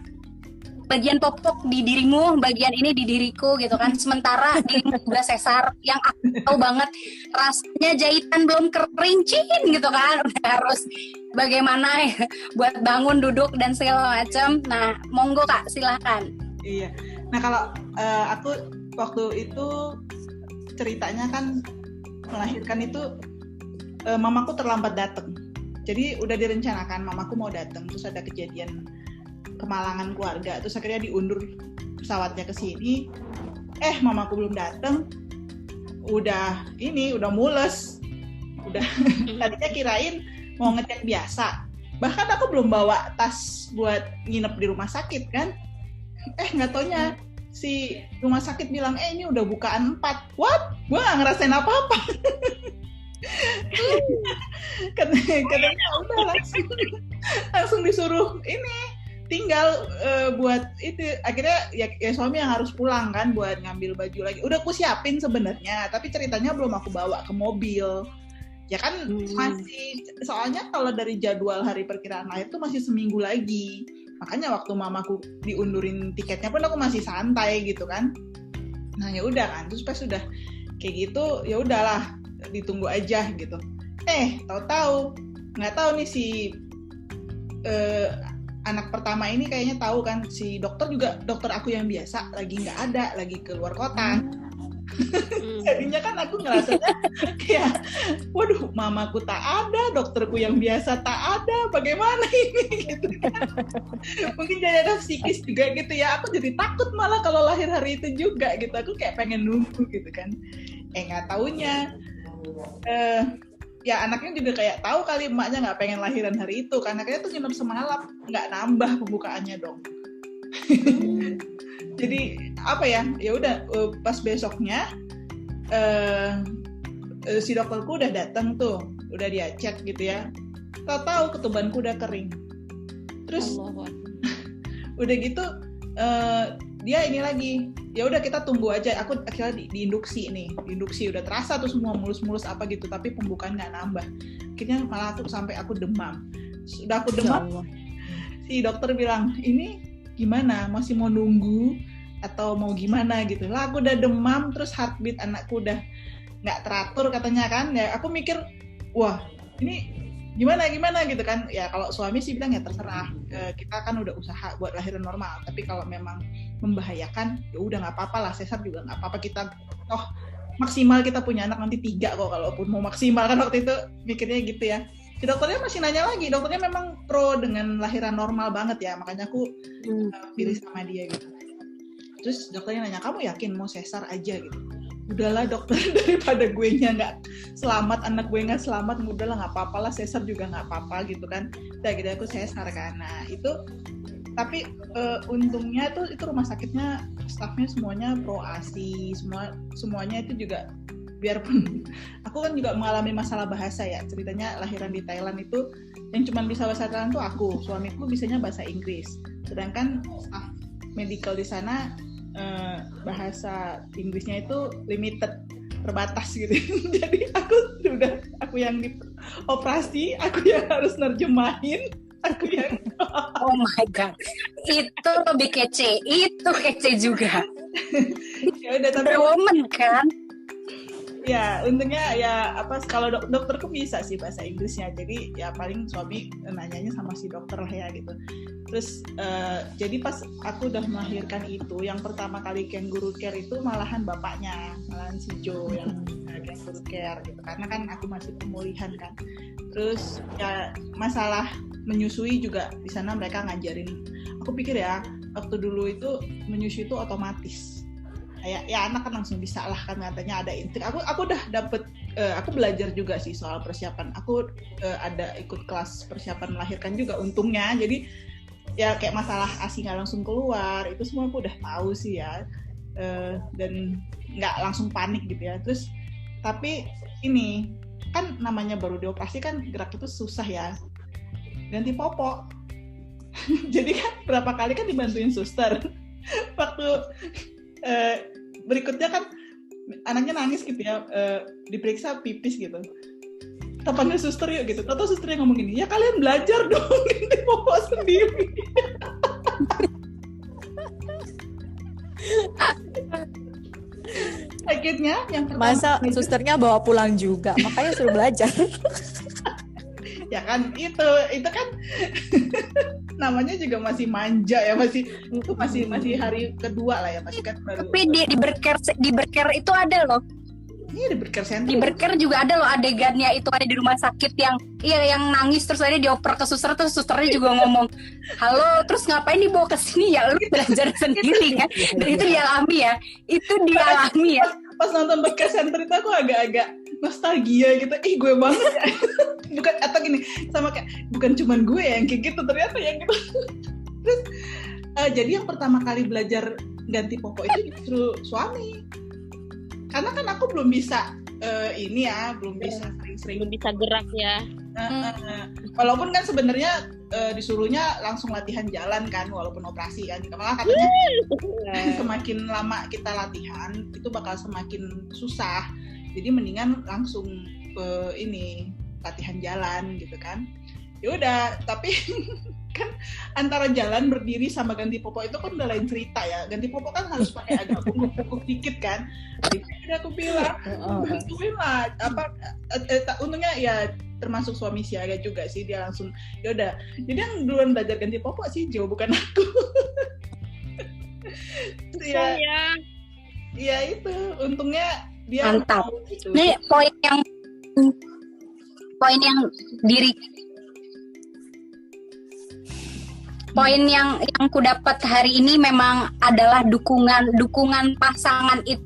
bagian popok di dirimu, bagian ini di diriku gitu kan, sementara dirimu juga sesar yang aku tahu banget rasanya jahitan belum kerincin gitu kan, udah harus bagaimana ya buat bangun, duduk dan segala macam. Nah monggo kak silahkan. Iya, nah kalau aku waktu itu ceritanya kan melahirkan itu mamaku terlambat datang, jadi udah direncanakan mamaku mau datang, terus ada kejadian kemalangan keluarga, terus akhirnya diundur pesawatnya ke sini. Mamaku belum datang, udah mules, udah tadinya kirain mau ngecek biasa, bahkan aku belum bawa tas buat nginep di rumah sakit kan, nggak taunya si rumah sakit bilang ini udah bukaan 4. What? Gue nggak ngerasain apa-apa. Katanya udah langsung disuruh ini tinggal buat itu, akhirnya ya suami yang harus pulang kan buat ngambil baju lagi. Udah aku siapin sebenarnya, tapi ceritanya belum aku bawa ke mobil. Ya kan masih, soalnya kalau dari jadwal hari perkiraan lahir tuh masih seminggu lagi. Makanya waktu mamaku diundurin tiketnya pun aku masih santai gitu kan. Nah ya udah kan, terus pas sudah kayak gitu ya udahlah ditunggu aja gitu. Tahu-tahu nggak tahu nih si anak pertama ini kayaknya tahu kan, si dokter aku yang biasa lagi nggak ada, lagi keluar kota. Jadinya kan aku ngerasanya kayak, waduh, mamaku tak ada, dokterku yang biasa tak ada, bagaimana ini gitu kan. Mungkin jadi ada psikis juga gitu ya. Aku jadi takut malah kalau lahir hari itu juga gitu. Aku kayak pengen nunggu gitu kan. Nggak taunya. Ya anaknya juga kayak tahu kali emaknya nggak pengen lahiran hari itu, karena kayaknya tuh nginep semalam, nggak nambah pembukaannya dong. Jadi apa ya udah pas besoknya si dokterku udah datang tuh, udah dia cek gitu ya, tahu ketubanku udah kering. Terus udah gitu dia ini lagi, ya udah kita tunggu aja. Aku akhirnya diinduksi udah terasa tuh semua mulus-mulus apa gitu, tapi pembukaan nggak nambah. Akhirnya malah sampai aku demam. Sudah aku demam, si dokter bilang, ini gimana, masih mau nunggu atau mau gimana gitu lah. Aku udah demam, terus heartbeat anakku udah nggak teratur katanya kan. Ya aku mikir, wah ini gimana gitu kan. Ya kalau suami sih bilang ya terserah, kita kan udah usaha buat lahiran normal, tapi kalau memang membahayakan ya udah nggak apa-apa lah, sesar juga nggak apa-apa, kita maksimal kita punya anak nanti 3 kok, kalaupun mau maksimal kan waktu itu mikirnya gitu ya. Si dokternya masih nanya lagi, dokternya memang pro dengan lahiran normal banget ya, makanya aku pilih sama dia gitu. Terus dokternya nanya, kamu yakin mau sesar aja gitu? Udahlah dokter, daripada gue nya nggak selamat, anak gue nggak selamat, udahlah nggak apa-apa lah, sesar juga nggak apa-apa gitu kan. Udah gitu aku sesar kan. Nah itu, tapi untungnya tuh itu rumah sakitnya staffnya semuanya pro ASI, semuanya itu juga, biarpun aku kan juga mengalami masalah bahasa ya, ceritanya lahiran di Thailand itu yang cuma bisa bahasa Thailand tuh aku, suamiku bisanya bahasa Inggris, sedangkan staff medical di sana bahasa Inggrisnya itu limited, terbatas gitu. Jadi aku yang dioperasi, aku yang harus nerjemahin, aku yang oh my god, itu lebih kece, itu kece juga. Ya udah, tapi woman kan. Ya untungnya ya apa, kalau dokterku bisa sih bahasa Inggrisnya, jadi ya paling suami nanyanya sama si dokter lah ya gitu. Terus jadi pas aku udah melahirkan itu, yang pertama kali kangaroo care itu malahan bapaknya, malahan si Joe yang kangaroo care gitu, karena kan aku masih pemulihan kan. Terus ya masalah menyusui juga di sana mereka ngajarin. Aku pikir ya waktu dulu itu menyusui itu otomatis. Ya anak kan langsung bisa lah kan, katanya ada intrik. Aku udah dapet, aku belajar juga sih soal persiapan. Aku ada ikut kelas persiapan melahirkan juga untungnya. Jadi ya kayak masalah ASI nggak langsung keluar, itu semua aku udah tahu sih ya. Dan nggak langsung panik gitu ya. Terus tapi ini kan namanya baru dioperasi kan, gerak itu susah ya. Ganti popok. Jadi kan berapa kali kan dibantuin suster. Waktu berikutnya kan anaknya nangis gitu ya, diperiksa pipis gitu, panggil suster yuk gitu. Tahu susternya ngomong gini, ya kalian belajar dong ganti popok sendiri. Akhirnya yang pertama, masa susternya bawa pulang juga, makanya suruh belajar. Ya kan itu kan namanya juga masih manja ya, masih hari kedua lah ya, masih kan baru. Tapi di berker itu ada loh. Iya, di berker center. Di berker juga ada loh adegannya, itu ada di rumah sakit yang yang nangis, terus ada dioper ke suster, terus susternya juga ngomong, halo, terus ngapain dibawa ke sini ya, lu belajar sendiri kan. Dan itu dialami ya, Pas nonton berker center itu aku agak-agak nostalgia gitu, gue banget ya. Bukan, atau gini, sama kayak bukan cuman gue yang kayak gitu, ternyata yang gitu. Terus jadi yang pertama kali belajar ganti popok itu justru suami, karena kan aku belum bisa belum bisa sering-sering, belum bisa gerak ya. Walaupun kan sebenarnya disuruhnya langsung latihan jalan kan, walaupun operasi kan, malah katanya semakin lama kita latihan itu bakal semakin susah, jadi mendingan langsung latihan jalan gitu kan. Ya udah, tapi kan antara jalan berdiri sama ganti popok itu kan udah lain cerita ya. Ganti popok kan harus pakai agak bungkuk dikit kan. Jadi aku bilang, bantuin lah. Untungnya ya termasuk suami siaga juga sih, dia langsung ya udah. Jadi yang duluan belajar ganti popok sih Joe, bukan aku. Ya. Iya itu, untungnya dia Mantap. tahu gitu. Ini poin yang ku dapat hari ini memang adalah dukungan pasangan itu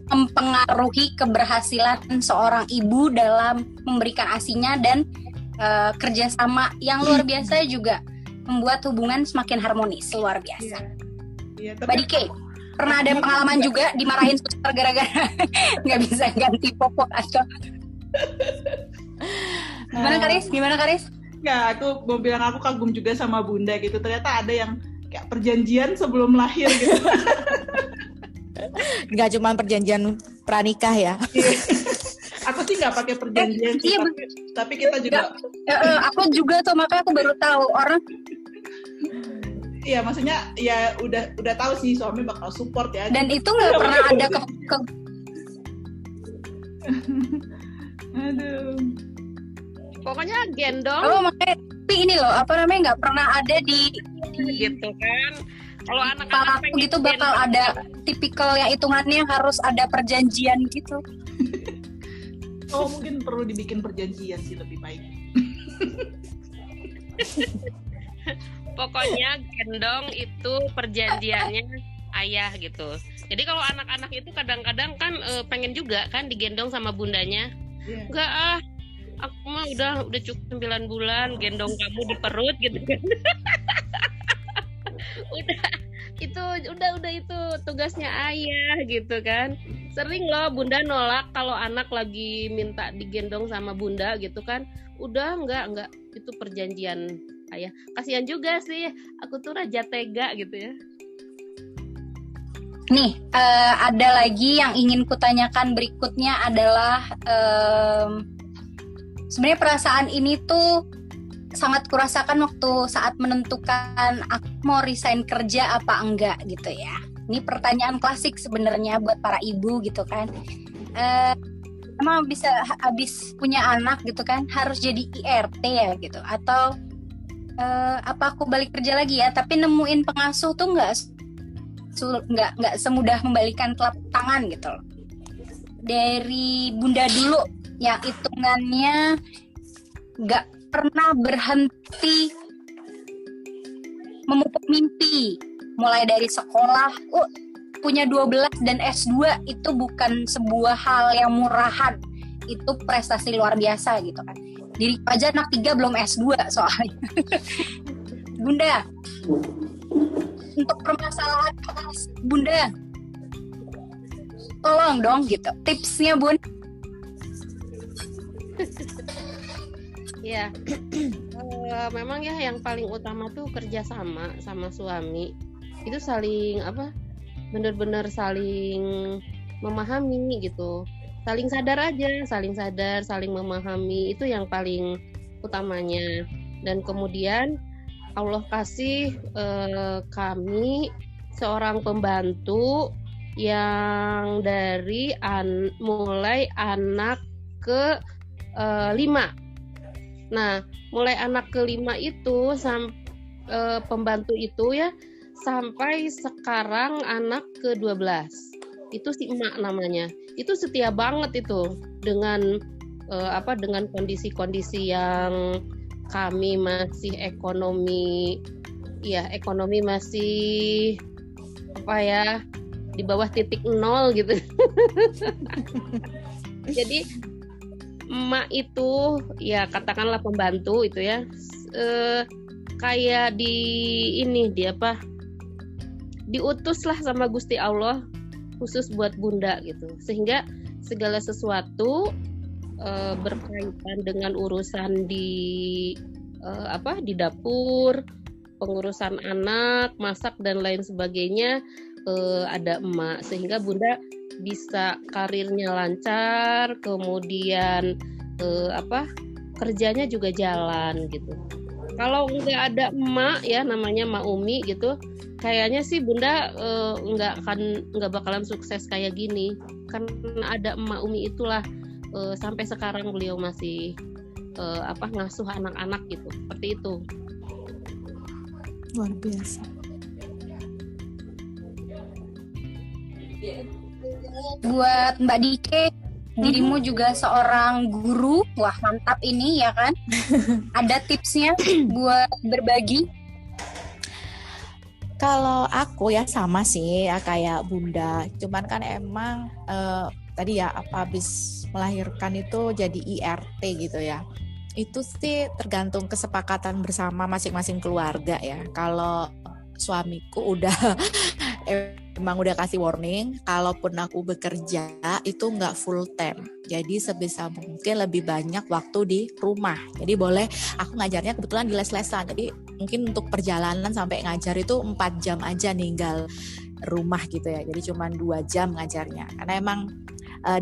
mempengaruhi keberhasilan seorang ibu dalam memberikan ASINya dan kerjasama yang luar biasa juga membuat hubungan semakin harmonis, luar biasa. Iya, Mbak Dike, pernah ada pengalaman juga dimarahin suster gara-gara nggak bisa ganti popok atau gimana Karis? Ya, aku mau bilang aku kagum juga sama Bunda gitu. Ternyata ada yang kayak perjanjian sebelum lahir gitu. Nggak cuma perjanjian pranikah ya. Aku sih nggak pakai perjanjian sih, iya, tapi kita juga. Aku juga tuh, makanya aku baru tahu orang. Iya, maksudnya ya udah tahu sih suami bakal support ya. Dan itu nggak pernah ada Aduh. Pokoknya gendong. Oh, makanya tapi ini loh, nggak pernah ada di gitu kan. Kalau kepala anak-anak aku gitu bakal ada tipikal yang hitungannya harus ada perjanjian gitu. Oh, mungkin perlu dibikin perjanjian sih lebih baik. Pokoknya gendong itu perjanjiannya ayah gitu. Jadi kalau anak-anak itu kadang-kadang kan pengen juga kan digendong sama bundanya. Yeah. Enggak aku mah udah cukup 9 bulan gendong kamu di perut gitu kan. udah itu tugasnya ayah gitu kan. Sering loh bunda nolak kalau anak lagi minta digendong sama bunda gitu kan. Udah enggak itu perjanjian ayah. Kasihan juga sih, aku tuh raja tega gitu ya. Nih, ada lagi yang ingin kutanyakan berikutnya adalah sebenarnya perasaan ini tuh sangat kurasakan waktu saat menentukan aku mau resign kerja apa enggak gitu ya. Ini pertanyaan klasik sebenarnya buat para ibu gitu kan. Emang bisa habis punya anak gitu kan harus jadi IRT ya gitu, atau apa aku balik kerja lagi ya, tapi nemuin pengasuh tuh nggak semudah membalikan telapak tangan gitu loh. Dari bunda dulu yang hitungannya nggak pernah berhenti memupuk mimpi, mulai dari sekolah punya 12 dan S2 itu bukan sebuah hal yang murahan, itu prestasi luar biasa gitu kan. Diri aja anak 3 belum S2 soalnya. Bunda, untuk permasalahan kelas Bunda, tolong dong gitu tipsnya Bun. Ya, memang ya yang paling utama tuh kerja sama suami itu saling benar-benar saling memahami gitu, saling sadar, saling memahami, itu yang paling utamanya. Dan kemudian Allah kasih kami seorang pembantu yang dari mulai anak ke 5. Nah, mulai anak ke-5 itu pembantu itu ya sampai sekarang anak ke-12. Itu si emak namanya. Itu setia banget itu dengan dengan kondisi-kondisi yang kami masih ekonomi masih di bawah titik 0 gitu. Jadi emak itu ya katakanlah pembantu itu ya kayak diutus lah sama Gusti Allah khusus buat bunda gitu, sehingga segala sesuatu berkaitan dengan urusan di dapur, pengurusan anak, masak dan lain sebagainya ada emak, sehingga bunda bisa karirnya lancar, kemudian kerjanya juga jalan gitu. Kalau nggak ada emak ya, namanya Mak Umi gitu, kayaknya sih bunda nggak bakalan sukses kayak gini. Karena ada Mak Umi itulah sampai sekarang beliau masih ngasuh anak-anak gitu, seperti itu. Luar biasa. Buat Mbak Dike, dirimu juga seorang guru, wah mantap ini ya kan? Ada tipsnya buat berbagi? Kalau aku ya sama sih ya kayak Bunda, cuman kan emang tadi ya habis melahirkan itu jadi IRT gitu ya. Itu sih tergantung kesepakatan bersama masing-masing keluarga ya. Kalau suamiku udah emang udah kasih warning, kalaupun aku bekerja itu nggak full time. Jadi sebisa mungkin lebih banyak waktu di rumah. Jadi boleh, aku ngajarnya kebetulan di les-lesan. Jadi mungkin untuk perjalanan sampai ngajar itu 4 jam aja ninggal rumah gitu ya. Jadi cuma 2 jam ngajarnya. Karena emang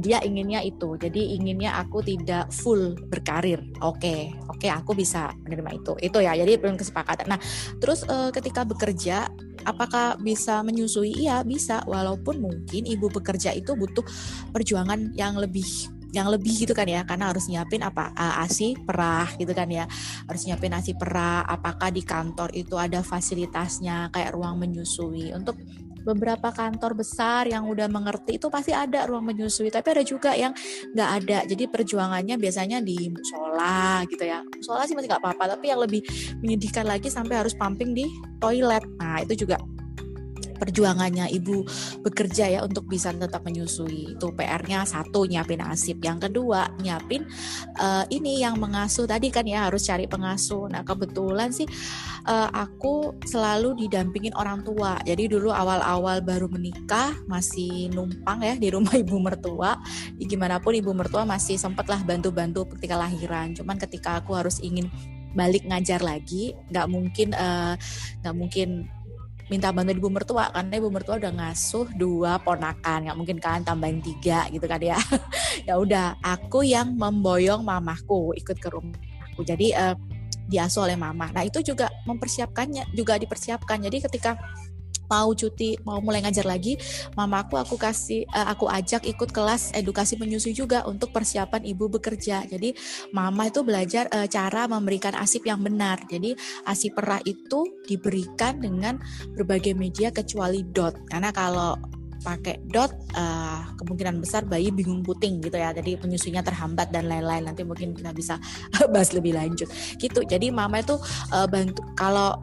dia inginnya itu. Jadi inginnya aku tidak full berkarir. Oke, aku bisa menerima itu. Itu ya. Jadi belum kesepakatan. Nah, terus ketika bekerja apakah bisa menyusui? Iya, bisa. Walaupun mungkin ibu bekerja itu butuh perjuangan yang lebih gitu kan ya, karena harus nyiapin ASI perah gitu kan ya, harus nyiapin ASI perah. Apakah di kantor itu ada fasilitasnya kayak ruang menyusui? Untuk beberapa kantor besar yang udah mengerti itu pasti ada ruang menyusui, tapi ada juga yang nggak ada. Jadi perjuangannya biasanya di musola gitu ya. Musola sih masih nggak apa-apa, tapi yang lebih menyedihkan lagi sampai harus pumping di toilet. Nah itu juga perjuangannya ibu bekerja ya untuk bisa tetap menyusui. Itu PR-nya satu, nyiapin ASIP. Yang kedua, nyiapin ini yang mengasuh tadi kan ya, harus cari pengasuh. Nah kebetulan sih aku selalu didampingin orang tua. Jadi dulu awal-awal baru menikah masih numpang ya di rumah ibu mertua. Gimana pun ibu mertua masih sempatlah bantu-bantu ketika lahiran. Cuman ketika aku harus ingin balik ngajar lagi, nggak mungkin minta bantu ibu mertua, karena ibu mertua udah ngasuh 2 ponakan, nggak mungkin kan tambahin 3 gitu kan ya. Ya udah, aku yang memboyong mamahku ikut ke rumahku. Jadi diasuh oleh mama. Nah itu juga dipersiapkan. Jadi ketika mau cuti, mau mulai ngajar lagi, mamaku aku ajak ikut kelas edukasi menyusui juga untuk persiapan ibu bekerja. Jadi mama itu belajar cara memberikan ASIP yang benar. Jadi ASIP perah itu diberikan dengan berbagai media kecuali DOT. Karena kalau pakai DOT kemungkinan besar bayi bingung puting gitu ya. Jadi penyusunya terhambat dan lain-lain. Nanti mungkin kita bisa bahas lebih lanjut. Gitu. Jadi mama itu bantu. Kalau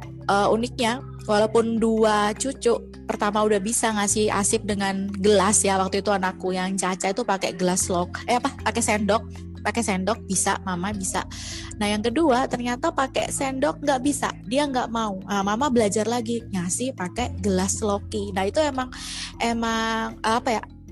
uniknya walaupun 2 cucu pertama udah bisa ngasih ASIP dengan gelas ya, waktu itu anakku yang Caca itu pakai gelas pakai sendok bisa, mama bisa. Nah yang kedua ternyata pakai sendok nggak bisa, dia nggak mau. Nah, mama belajar lagi ngasih pakai gelas loki. Nah itu emang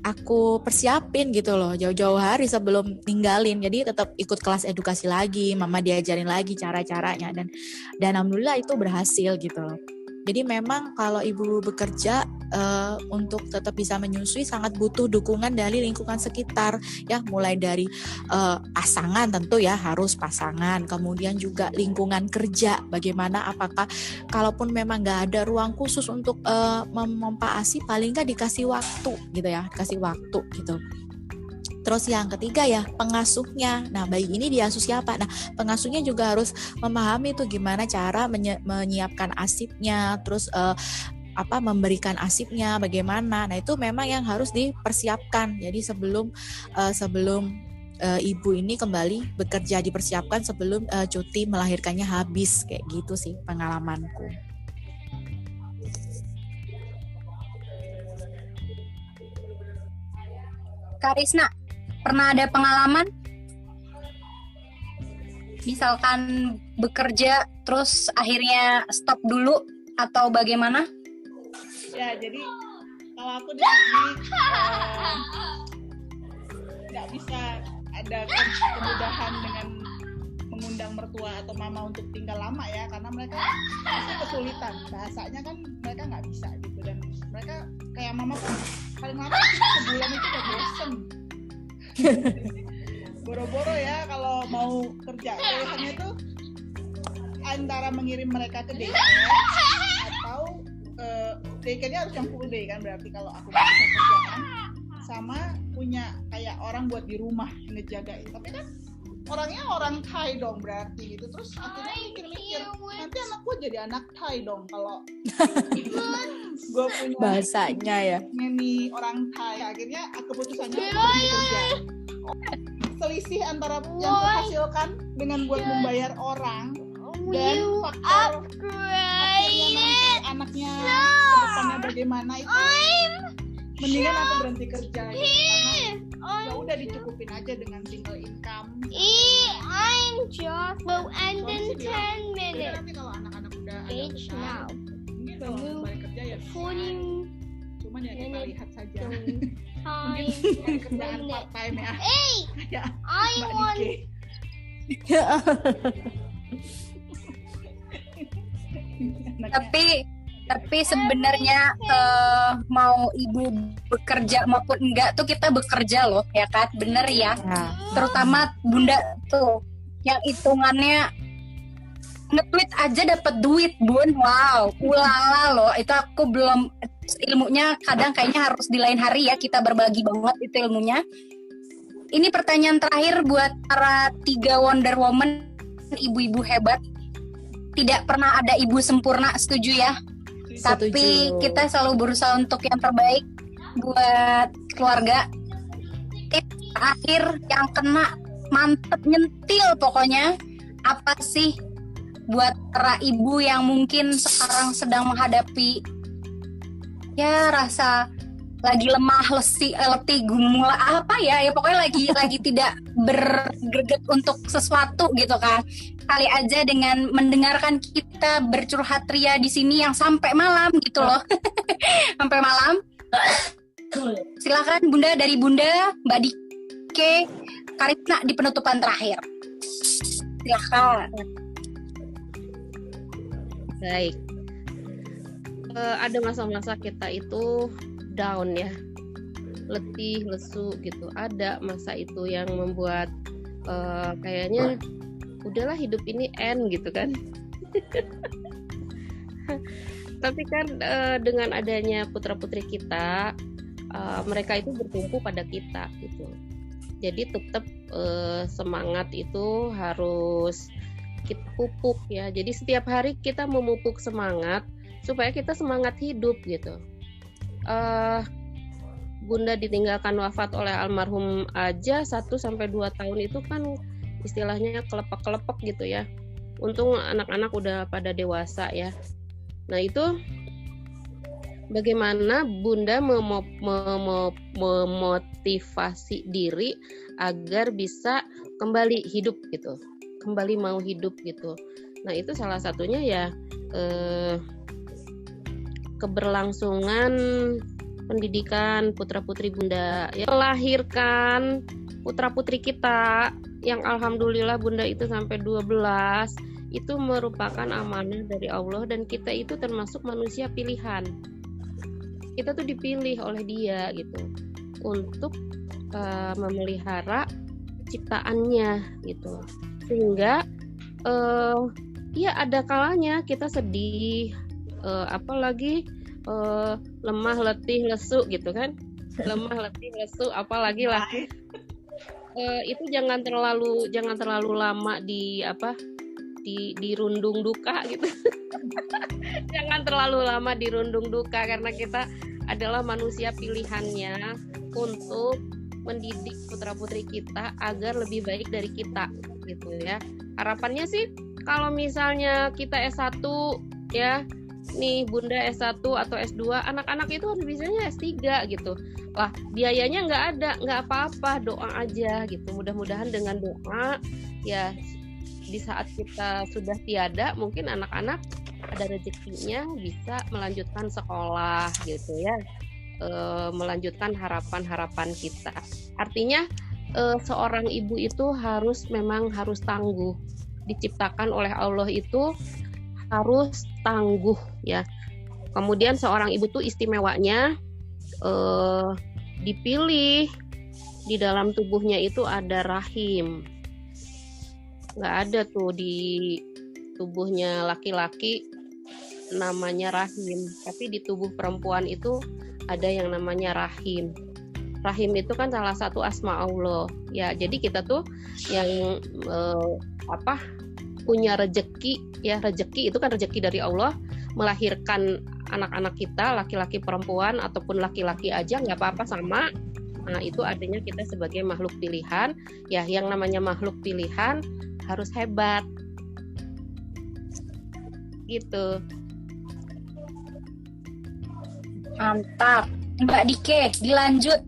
aku persiapin gitu loh jauh-jauh hari sebelum ninggalin. Jadi tetap ikut kelas edukasi lagi, mama diajarin lagi cara-caranya dan alhamdulillah itu berhasil gitu loh. Jadi memang kalau ibu bekerja untuk tetap bisa menyusui sangat butuh dukungan dari lingkungan sekitar ya, mulai dari pasangan tentu ya, harus pasangan, kemudian juga lingkungan kerja, bagaimana apakah kalaupun memang nggak ada ruang khusus untuk memompa ASI, paling nggak dikasih waktu gitu. Terus yang ketiga ya pengasuhnya. Nah bayi ini diasuh siapa? Nah pengasuhnya juga harus memahami tuh gimana cara menyiapkan ASIP-nya, terus memberikan ASIP-nya bagaimana. Nah itu memang yang harus dipersiapkan. Jadi sebelum ibu ini kembali bekerja, dipersiapkan sebelum cuti melahirkannya habis, kayak gitu sih pengalamanku. Kak Risna, pernah ada pengalaman misalkan bekerja terus akhirnya stop dulu atau bagaimana? Ya jadi kalau aku di sini nggak bisa ada kemudahan dengan mengundang mertua atau mama untuk tinggal lama ya, karena mereka pasti kesulitan, bahasanya kan mereka nggak bisa gitu, dan mereka kayak mama pun paling lama sebulan itu udah bosen. Boro-boro ya kalau mau kerja, pilihannya itu antara mengirim mereka ke daycare atau daycare-nya harus yang full day kan, berarti kalau aku bisa kerja kan, sama punya kayak orang buat di rumah ngejagain. Tapi kan orangnya orang Thai dong berarti gitu. Terus akhirnya mikir-mikir, nanti anak gue jadi anak Thai dong kalau gue punya Bahasanya ya. neni orang Thai. Akhirnya keputusannya berhenti kerja. Selisih antara yang terhasilkan dengan buat membayar orang dan faktor akhirnya nanti anaknya kedepannya bagaimana itu, mendingan aku berhenti kerja gitu. Karena ya udah dicukupin aja dengan single income. I'm just and then 10 Jadi minutes. nanti kalau anak-anak udah ada Age besar, now. mungkin kalau balik kerja ya bisa. 40 Cuman ya kita lihat saja. time. Mungkin kerjaan part time ya. Kayak I Mbak want Dike. Anaknya Tapi sebenarnya mau ibu bekerja maupun enggak tuh kita bekerja loh, ya kan? Bener ya. Nah, Terutama bunda tuh yang hitungannya nge-tweet aja dapat duit, Bun. Wow, ulala loh. Itu aku belum, ilmunya kadang kayaknya harus di lain hari ya kita berbagi banget itu ilmunya. Ini pertanyaan terakhir buat para 3 Wonder Woman, ibu-ibu hebat. Tidak pernah ada ibu sempurna, setuju ya? Tapi Setuju. kita selalu berusaha untuk yang terbaik buat keluarga. Tips akhir yang kena mantep nyentil pokoknya, apa sih buat para ibu yang mungkin sekarang sedang menghadapi ya rasa lagi lemah, letih, gumula apa ya pokoknya lagi tidak bergreget untuk sesuatu gitu kan. Kali aja dengan mendengarkan kita bercurhat ria di sini yang sampai malam gitu loh. Sampai malam. Silakan Bunda, dari Bunda, Mbak Dike, Karina di penutupan terakhir. Silakan. Baik. Ada masa-masa kita itu down ya, letih, lesu gitu. Ada masa itu yang membuat kayaknya udahlah hidup ini end gitu kan. Tapi kan dengan adanya putra-putri kita, mereka itu bertumpu pada kita gitu. Jadi tetap semangat itu harus kita pupuk ya. Jadi setiap hari kita memupuk semangat supaya kita semangat hidup gitu. Bunda ditinggalkan wafat oleh almarhum aja 1-2 tahun itu kan istilahnya kelepek-kelepek gitu ya. Untung anak-anak udah pada dewasa ya. Nah itu bagaimana Bunda memotivasi diri agar bisa kembali hidup gitu, kembali mau hidup gitu. Nah itu salah satunya ya keberlangsungan pendidikan putra-putri Bunda ya, melahirkan putra-putri kita yang alhamdulillah Bunda itu sampai 12, itu merupakan amanah dari Allah dan kita itu termasuk manusia pilihan. Kita tuh dipilih oleh Dia gitu untuk memelihara ciptaannya gitu. Sehingga ya ada kalanya kita sedih, apalagi lemah, letih, lesu gitu kan. Lemah, letih, lesu, apalagi lah. Itu jangan terlalu lama di rundung duka gitu. Jangan terlalu lama di rundung duka karena kita adalah manusia pilihannya untuk mendidik putra-putri kita agar lebih baik dari kita gitu ya. Harapannya sih kalau misalnya kita S1 ya, nih Bunda S1 atau S2, anak-anak itu harus bisanya S3 gitu. Lah biayanya nggak apa-apa, doa aja gitu. Mudah-mudahan dengan doa ya di saat kita sudah tiada mungkin anak-anak ada rezekinya bisa melanjutkan sekolah gitu ya, melanjutkan harapan-harapan kita. Artinya seorang ibu itu memang harus tangguh, diciptakan oleh Allah itu harus tangguh ya. Kemudian seorang ibu tuh istimewanya dipilih di dalam tubuhnya itu ada rahim. Nggak ada tuh di tubuhnya laki-laki namanya rahim, tapi di tubuh perempuan itu ada yang namanya rahim. rahim itu kan salah satu asma Allah. Ya, jadi kita tuh yang punya rezeki, ya rezeki itu kan rezeki dari Allah, melahirkan anak-anak kita, laki-laki perempuan ataupun laki-laki aja nggak apa-apa sama. Nah, itu artinya kita sebagai makhluk pilihan, ya yang namanya makhluk pilihan harus hebat. Gitu. Mantap. Mbak Dike, dilanjut.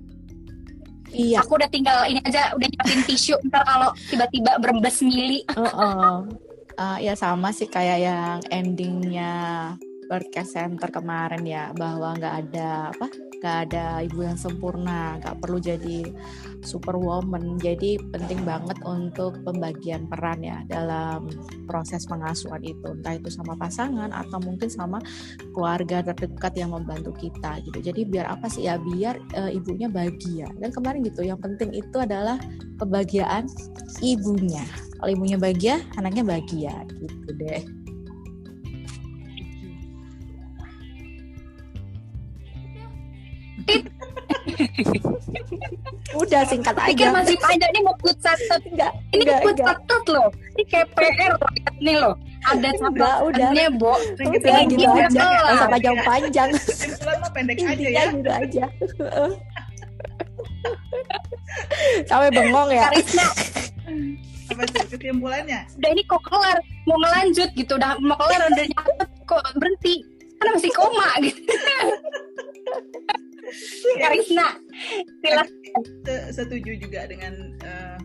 Iya. Aku udah tinggal ini aja, udah nyiapin tisu ntar kalau tiba-tiba berembes mili. Ya sama sih kayak yang endingnya Birdcast Center kemarin ya, bahwa nggak ada ibu yang sempurna, nggak perlu jadi superwoman. Jadi penting banget untuk pembagian peran ya dalam proses pengasuhan itu, entah itu sama pasangan atau mungkin sama keluarga terdekat yang membantu kita gitu. Jadi biar apa sih ya, biar ibunya bahagia. Dan kemarin gitu, yang penting itu adalah kebahagiaan ibunya. Kalau ibunya bahagia, anaknya bahagia gitu deh. Udah singkat Pikir aja. masih panjang nih, mau put catat enggak? Ini put catat loh. Ini kayak PR loh. Nih loh. Ada catatannya, Bo. Udah gitu aja. Nggak usah panjang-panjang. Kesimpulan mah pendek aja Intinya ya. gitu aja. Sampai bengong ya. Karisna, Apa tuh kesimpulannya? udah ini kok kelar, mau ngelanjut gitu, udah mau kelar udah nyatet kok berhenti. Karena masih koma gitu. Karisna, silakan. Setuju juga dengan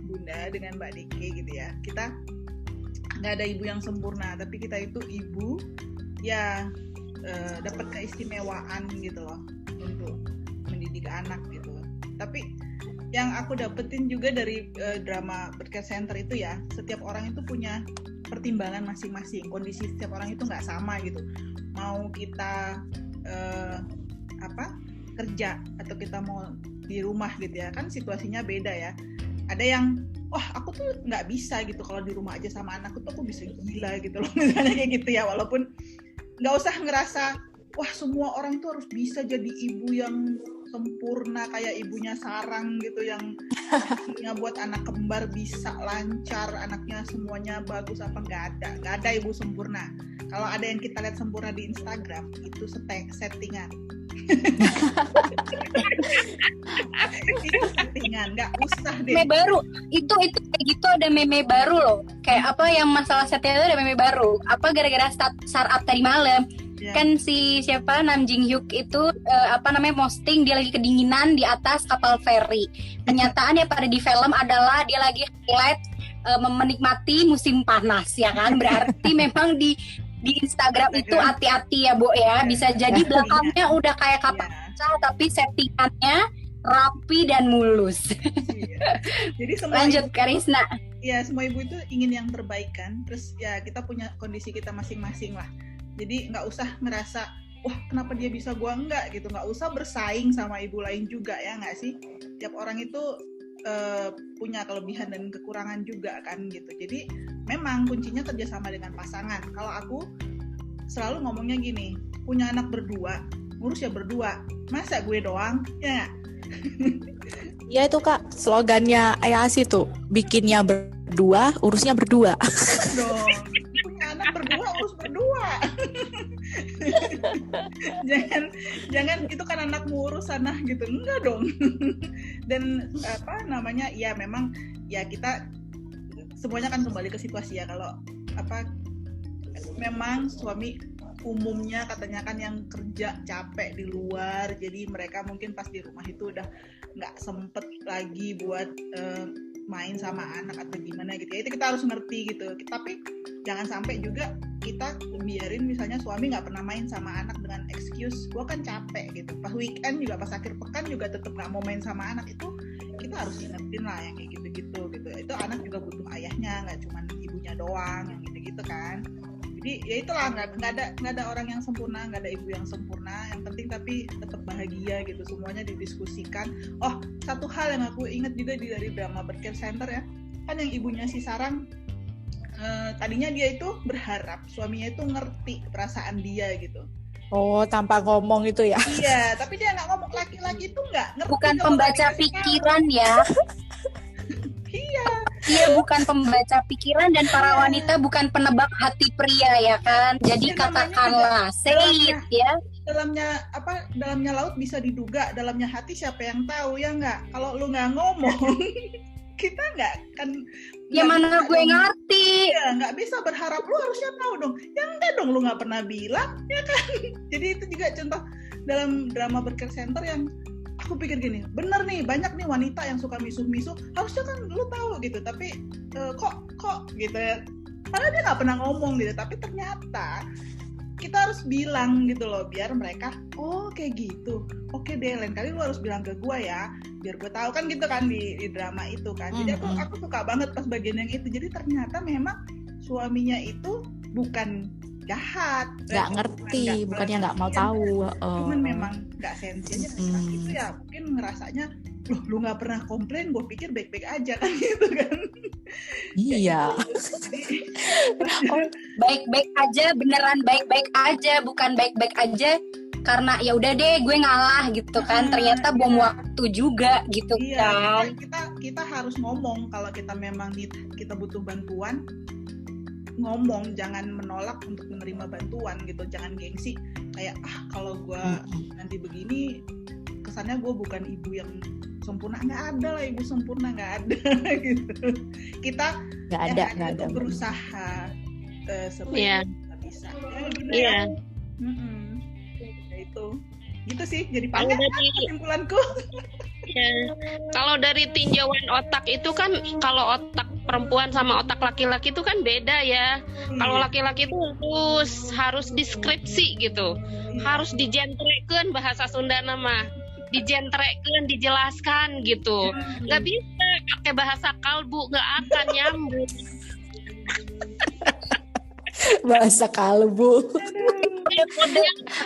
Bunda, dengan Mbak Diki gitu ya. Kita nggak ada ibu yang sempurna, tapi kita itu ibu ya dapat keistimewaan gitu loh untuk mendidik anak gitu. Tapi yang aku dapetin juga dari drama Birdcast Center itu ya, setiap orang itu punya pertimbangan masing-masing. Kondisi setiap orang itu nggak sama gitu. Mau kita kerja atau kita mau di rumah gitu ya, kan situasinya beda ya. Ada yang aku tuh nggak bisa gitu kalau di rumah aja sama anakku tuh aku bisa gila gitu loh, misalnya kayak gitu ya. Walaupun nggak usah ngerasa semua orang tuh harus bisa jadi ibu yang sempurna kayak ibunya Sarang gitu, yang buat anak kembar bisa lancar, anaknya semuanya bagus, apa nggak ada ibu sempurna. Kalau ada yang kita lihat sempurna di Instagram itu settingan. Itu settingan, nggak usah deh. Meme baru itu kayak gitu, ada meme baru loh, kayak apa yang masalah setnya itu ada meme baru, apa gara-gara startup tadi malam ya. Kan si siapa Nam Jin Hyuk itu posting dia lagi kedinginan di atas kapal feri. Kenyataannya pada di film adalah dia lagi highlight menikmati musim panas ya kan, berarti memang di Instagram itu hati-hati ya Bo ya, bisa jadi belakangnya udah kayak kapal kaca tapi settingannya rapi dan mulus. Iya. Jadi Lanjut Karisna. Ya, semua ibu itu ingin yang terbaik kan. Terus ya kita punya kondisi kita masing-masing lah. Jadi nggak usah ngerasa kenapa dia bisa gua enggak gitu. Nggak usah bersaing sama ibu lain juga ya, nggak sih? Tiap orang itu punya kelebihan dan kekurangan juga kan gitu. Jadi memang kuncinya kerjasama dengan pasangan. Kalau aku selalu ngomongnya gini, punya anak berdua, ngurus ya berdua, masa gue doang, ya gak? Ya itu Kak, slogannya AYASI tuh, bikinnya berdua, urusnya berdua. Dong, punya anak berdua, urus berdua. jangan itu kan anakmu urus sana gitu, enggak dong. Dan ya memang ya kita semuanya kan kembali ke situasi ya. Kalau memang suami umumnya katanya kan yang kerja capek di luar, jadi mereka mungkin pas di rumah itu udah nggak sempet lagi buat main sama anak atau gimana gitu ya. Itu kita harus ngerti gitu. Tapi jangan sampai juga kita biarin misalnya suami nggak pernah main sama anak dengan excuse gue kan capek gitu. Pas weekend juga, pas akhir pekan juga tetap nggak mau main sama anak. Itu kita harus ingetin lah yang kayak gitu-gitu gitu. Itu anak juga butuh ayahnya, nggak cuma ibunya doang yang gitu-gitu kan. Jadi ya itulah, nggak ada orang yang sempurna, nggak ada ibu yang sempurna. Yang penting tapi tetap bahagia gitu, semuanya didiskusikan. Satu hal yang aku ingat juga dari drama Birdcast Center ya, kan yang ibunya si Sarang tadinya dia itu berharap suaminya itu ngerti perasaan dia gitu. Oh, tanpa ngomong itu ya. Iya, tapi dia nggak ngomong. Laki-laki itu nggak ngerti. Bukan kalau pembaca lagi pikiran ya. Iya. Iya, bukan pembaca pikiran, dan para wanita bukan penebak hati pria ya kan. Jadi Ya, namanya katakanlah say it ya. Dalamnya laut bisa diduga, dalamnya hati siapa yang tahu ya nggak? Kalau lu nggak ngomong, kita nggak kan. Ya mana gue ngerti. Ya nggak bisa berharap lu harusnya tahu dong. Ya enggak dong, lu nggak pernah bilang ya kan. Jadi itu juga contoh dalam drama Berker Center yang aku pikir gini, bener nih, banyak nih wanita yang suka misuh-misuh, harusnya kan lu tahu gitu, tapi kok gitu ya, padahal dia nggak pernah ngomong gitu, tapi ternyata kita harus bilang gitu loh, biar mereka, oh kayak gitu, oke deh, lain kali lu harus bilang ke gue ya, biar gue tahu kan gitu kan di drama itu kan. Jadi aku suka banget pas bagian yang itu, jadi ternyata memang suaminya itu bukan jahat, Nggak ngerti, bukannya nggak mau tahu. cuman memang nggak sensi aja. Itu ya mungkin ngerasanya, loh lu nggak pernah komplain, gue pikir baik-baik aja kan gitu kan. Iya. Baik-baik aja, beneran baik-baik aja, bukan baik-baik aja karena ya udah deh gue ngalah gitu kan. Ternyata bom waktu juga gitu kan. Kita harus ngomong kalau kita memang kita butuh bantuan, ngomong, jangan menolak untuk menerima bantuan gitu, jangan gengsi kayak kalau gue nanti begini kesannya gue bukan ibu yang sempurna. Nggak ada lah ibu sempurna, nggak ada gitu. Kita nggak ada berusaha sebaik bisa Iya. Itu gitu sih, jadi panjang kesimpulanku. Ya. Kalau dari tinjauan otak itu kan, kalau otak perempuan sama otak laki-laki itu kan beda ya. Kalau laki-laki itu harus deskripsi gitu, harus dijentrekeun bahasa Sunda nama, dijentrekeun, dijelaskan gitu. Nggak bisa pakai bahasa kalbu, nggak akan nyambung. Bahasa kalbu.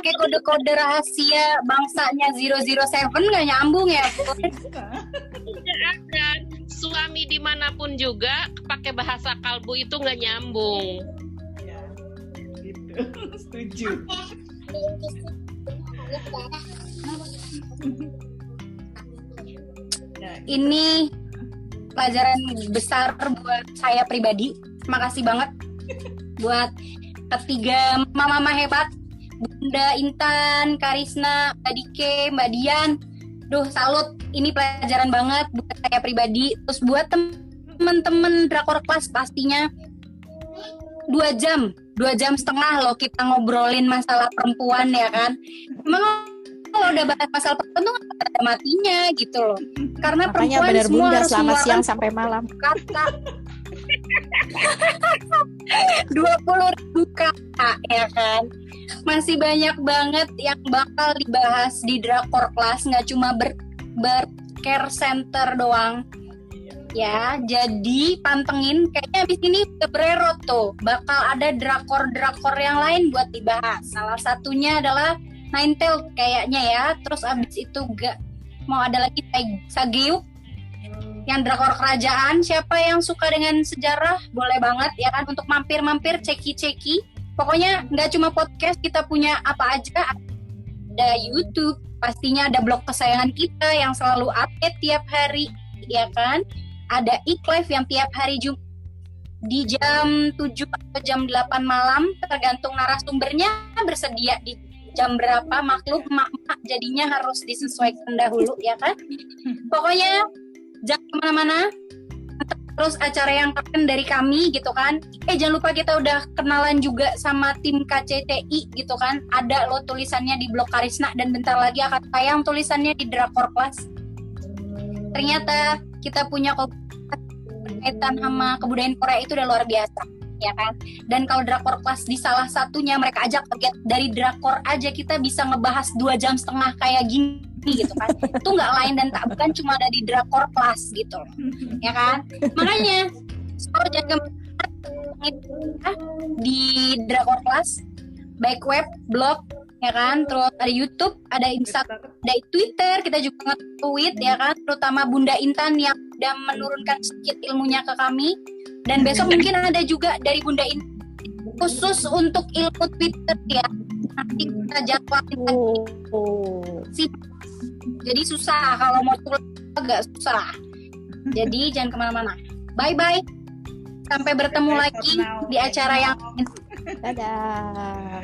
Kayak kode-kode rahasia bangsanya 007 nggak nyambung ya. Tidak akan. Suami dimanapun juga pakai bahasa kalbu itu nggak nyambung. Ya, gitu. Setuju. Ini pelajaran besar buat saya pribadi. Makasih banget buat ketiga mama hebat, Bunda Intan, Karisna, Mbak Dike, Mbak Dian. Duh, salut. Ini pelajaran banget buat saya pribadi. Terus buat teman-teman Drakor Class pastinya 2 jam setengah loh kita ngobrolin masalah perempuan ya kan. Emang kalau udah bahas masalah perempuan tuh gak ada matinya gitu loh. Karena Makanya perempuan bener semua Bunda harus selama mengeluarkan siang sampai malam. kata 20.000 kata ya kan. Masih banyak banget yang bakal dibahas di Drakor Class, nggak cuma Berker Center doang ya. Jadi pantengin, kayaknya abis ini bererot tuh bakal ada drakor yang lain buat dibahas. Salah satunya adalah Ninetale kayaknya ya. Terus abis itu gak mau ada lagi Sageuk yang drakor kerajaan. Siapa yang suka dengan sejarah boleh banget ya kan untuk mampir-mampir ceki-ceki. Pokoknya nggak cuma podcast, kita punya apa aja. Ada YouTube, pastinya ada blog kesayangan kita yang selalu update tiap hari ya kan. Ada iklive yang tiap hari Jumat di jam 7 atau jam 8 malam, tergantung narasumbernya bersedia di jam berapa. Maklum emak-emak jadinya harus disesuaikan dahulu ya kan. Pokoknya jangan kemana-mana. Terus acara yang keren dari kami gitu kan. Jangan lupa kita udah kenalan juga sama tim KCTI gitu kan. Ada loh tulisannya di blog Karisna, dan bentar lagi akan tayang tulisannya di Drakor Class. Ternyata kita punya kaitan sama kebudayaan Korea itu udah luar biasa ya kan. Dan kalau Drakor Class di salah satunya mereka ajak target dari drakor aja kita bisa ngebahas 2 jam setengah kayak gini gitu kan. Itu nggak lain dan tak bukan cuma ada di Drakor Class gitu ya kan. Makanya jangan di Drakor Class, baik web, blog ya kan, terus ada YouTube, ada Instagram, ada Twitter, kita juga nge-tweet ya kan, terutama Bunda Intan yang udah menurunkan sedikit ilmunya ke kami. Dan besok mungkin ada juga dari Bunda Intan khusus untuk ilmu Twitter ya. nanti kita jadwalin lagi. Oh. Sih. Jadi susah kalau mau pulang agak susah. Jadi jangan kemana-mana. Bye-bye. Sampai bertemu Bye-bye lagi for now. di acara yang Dadah.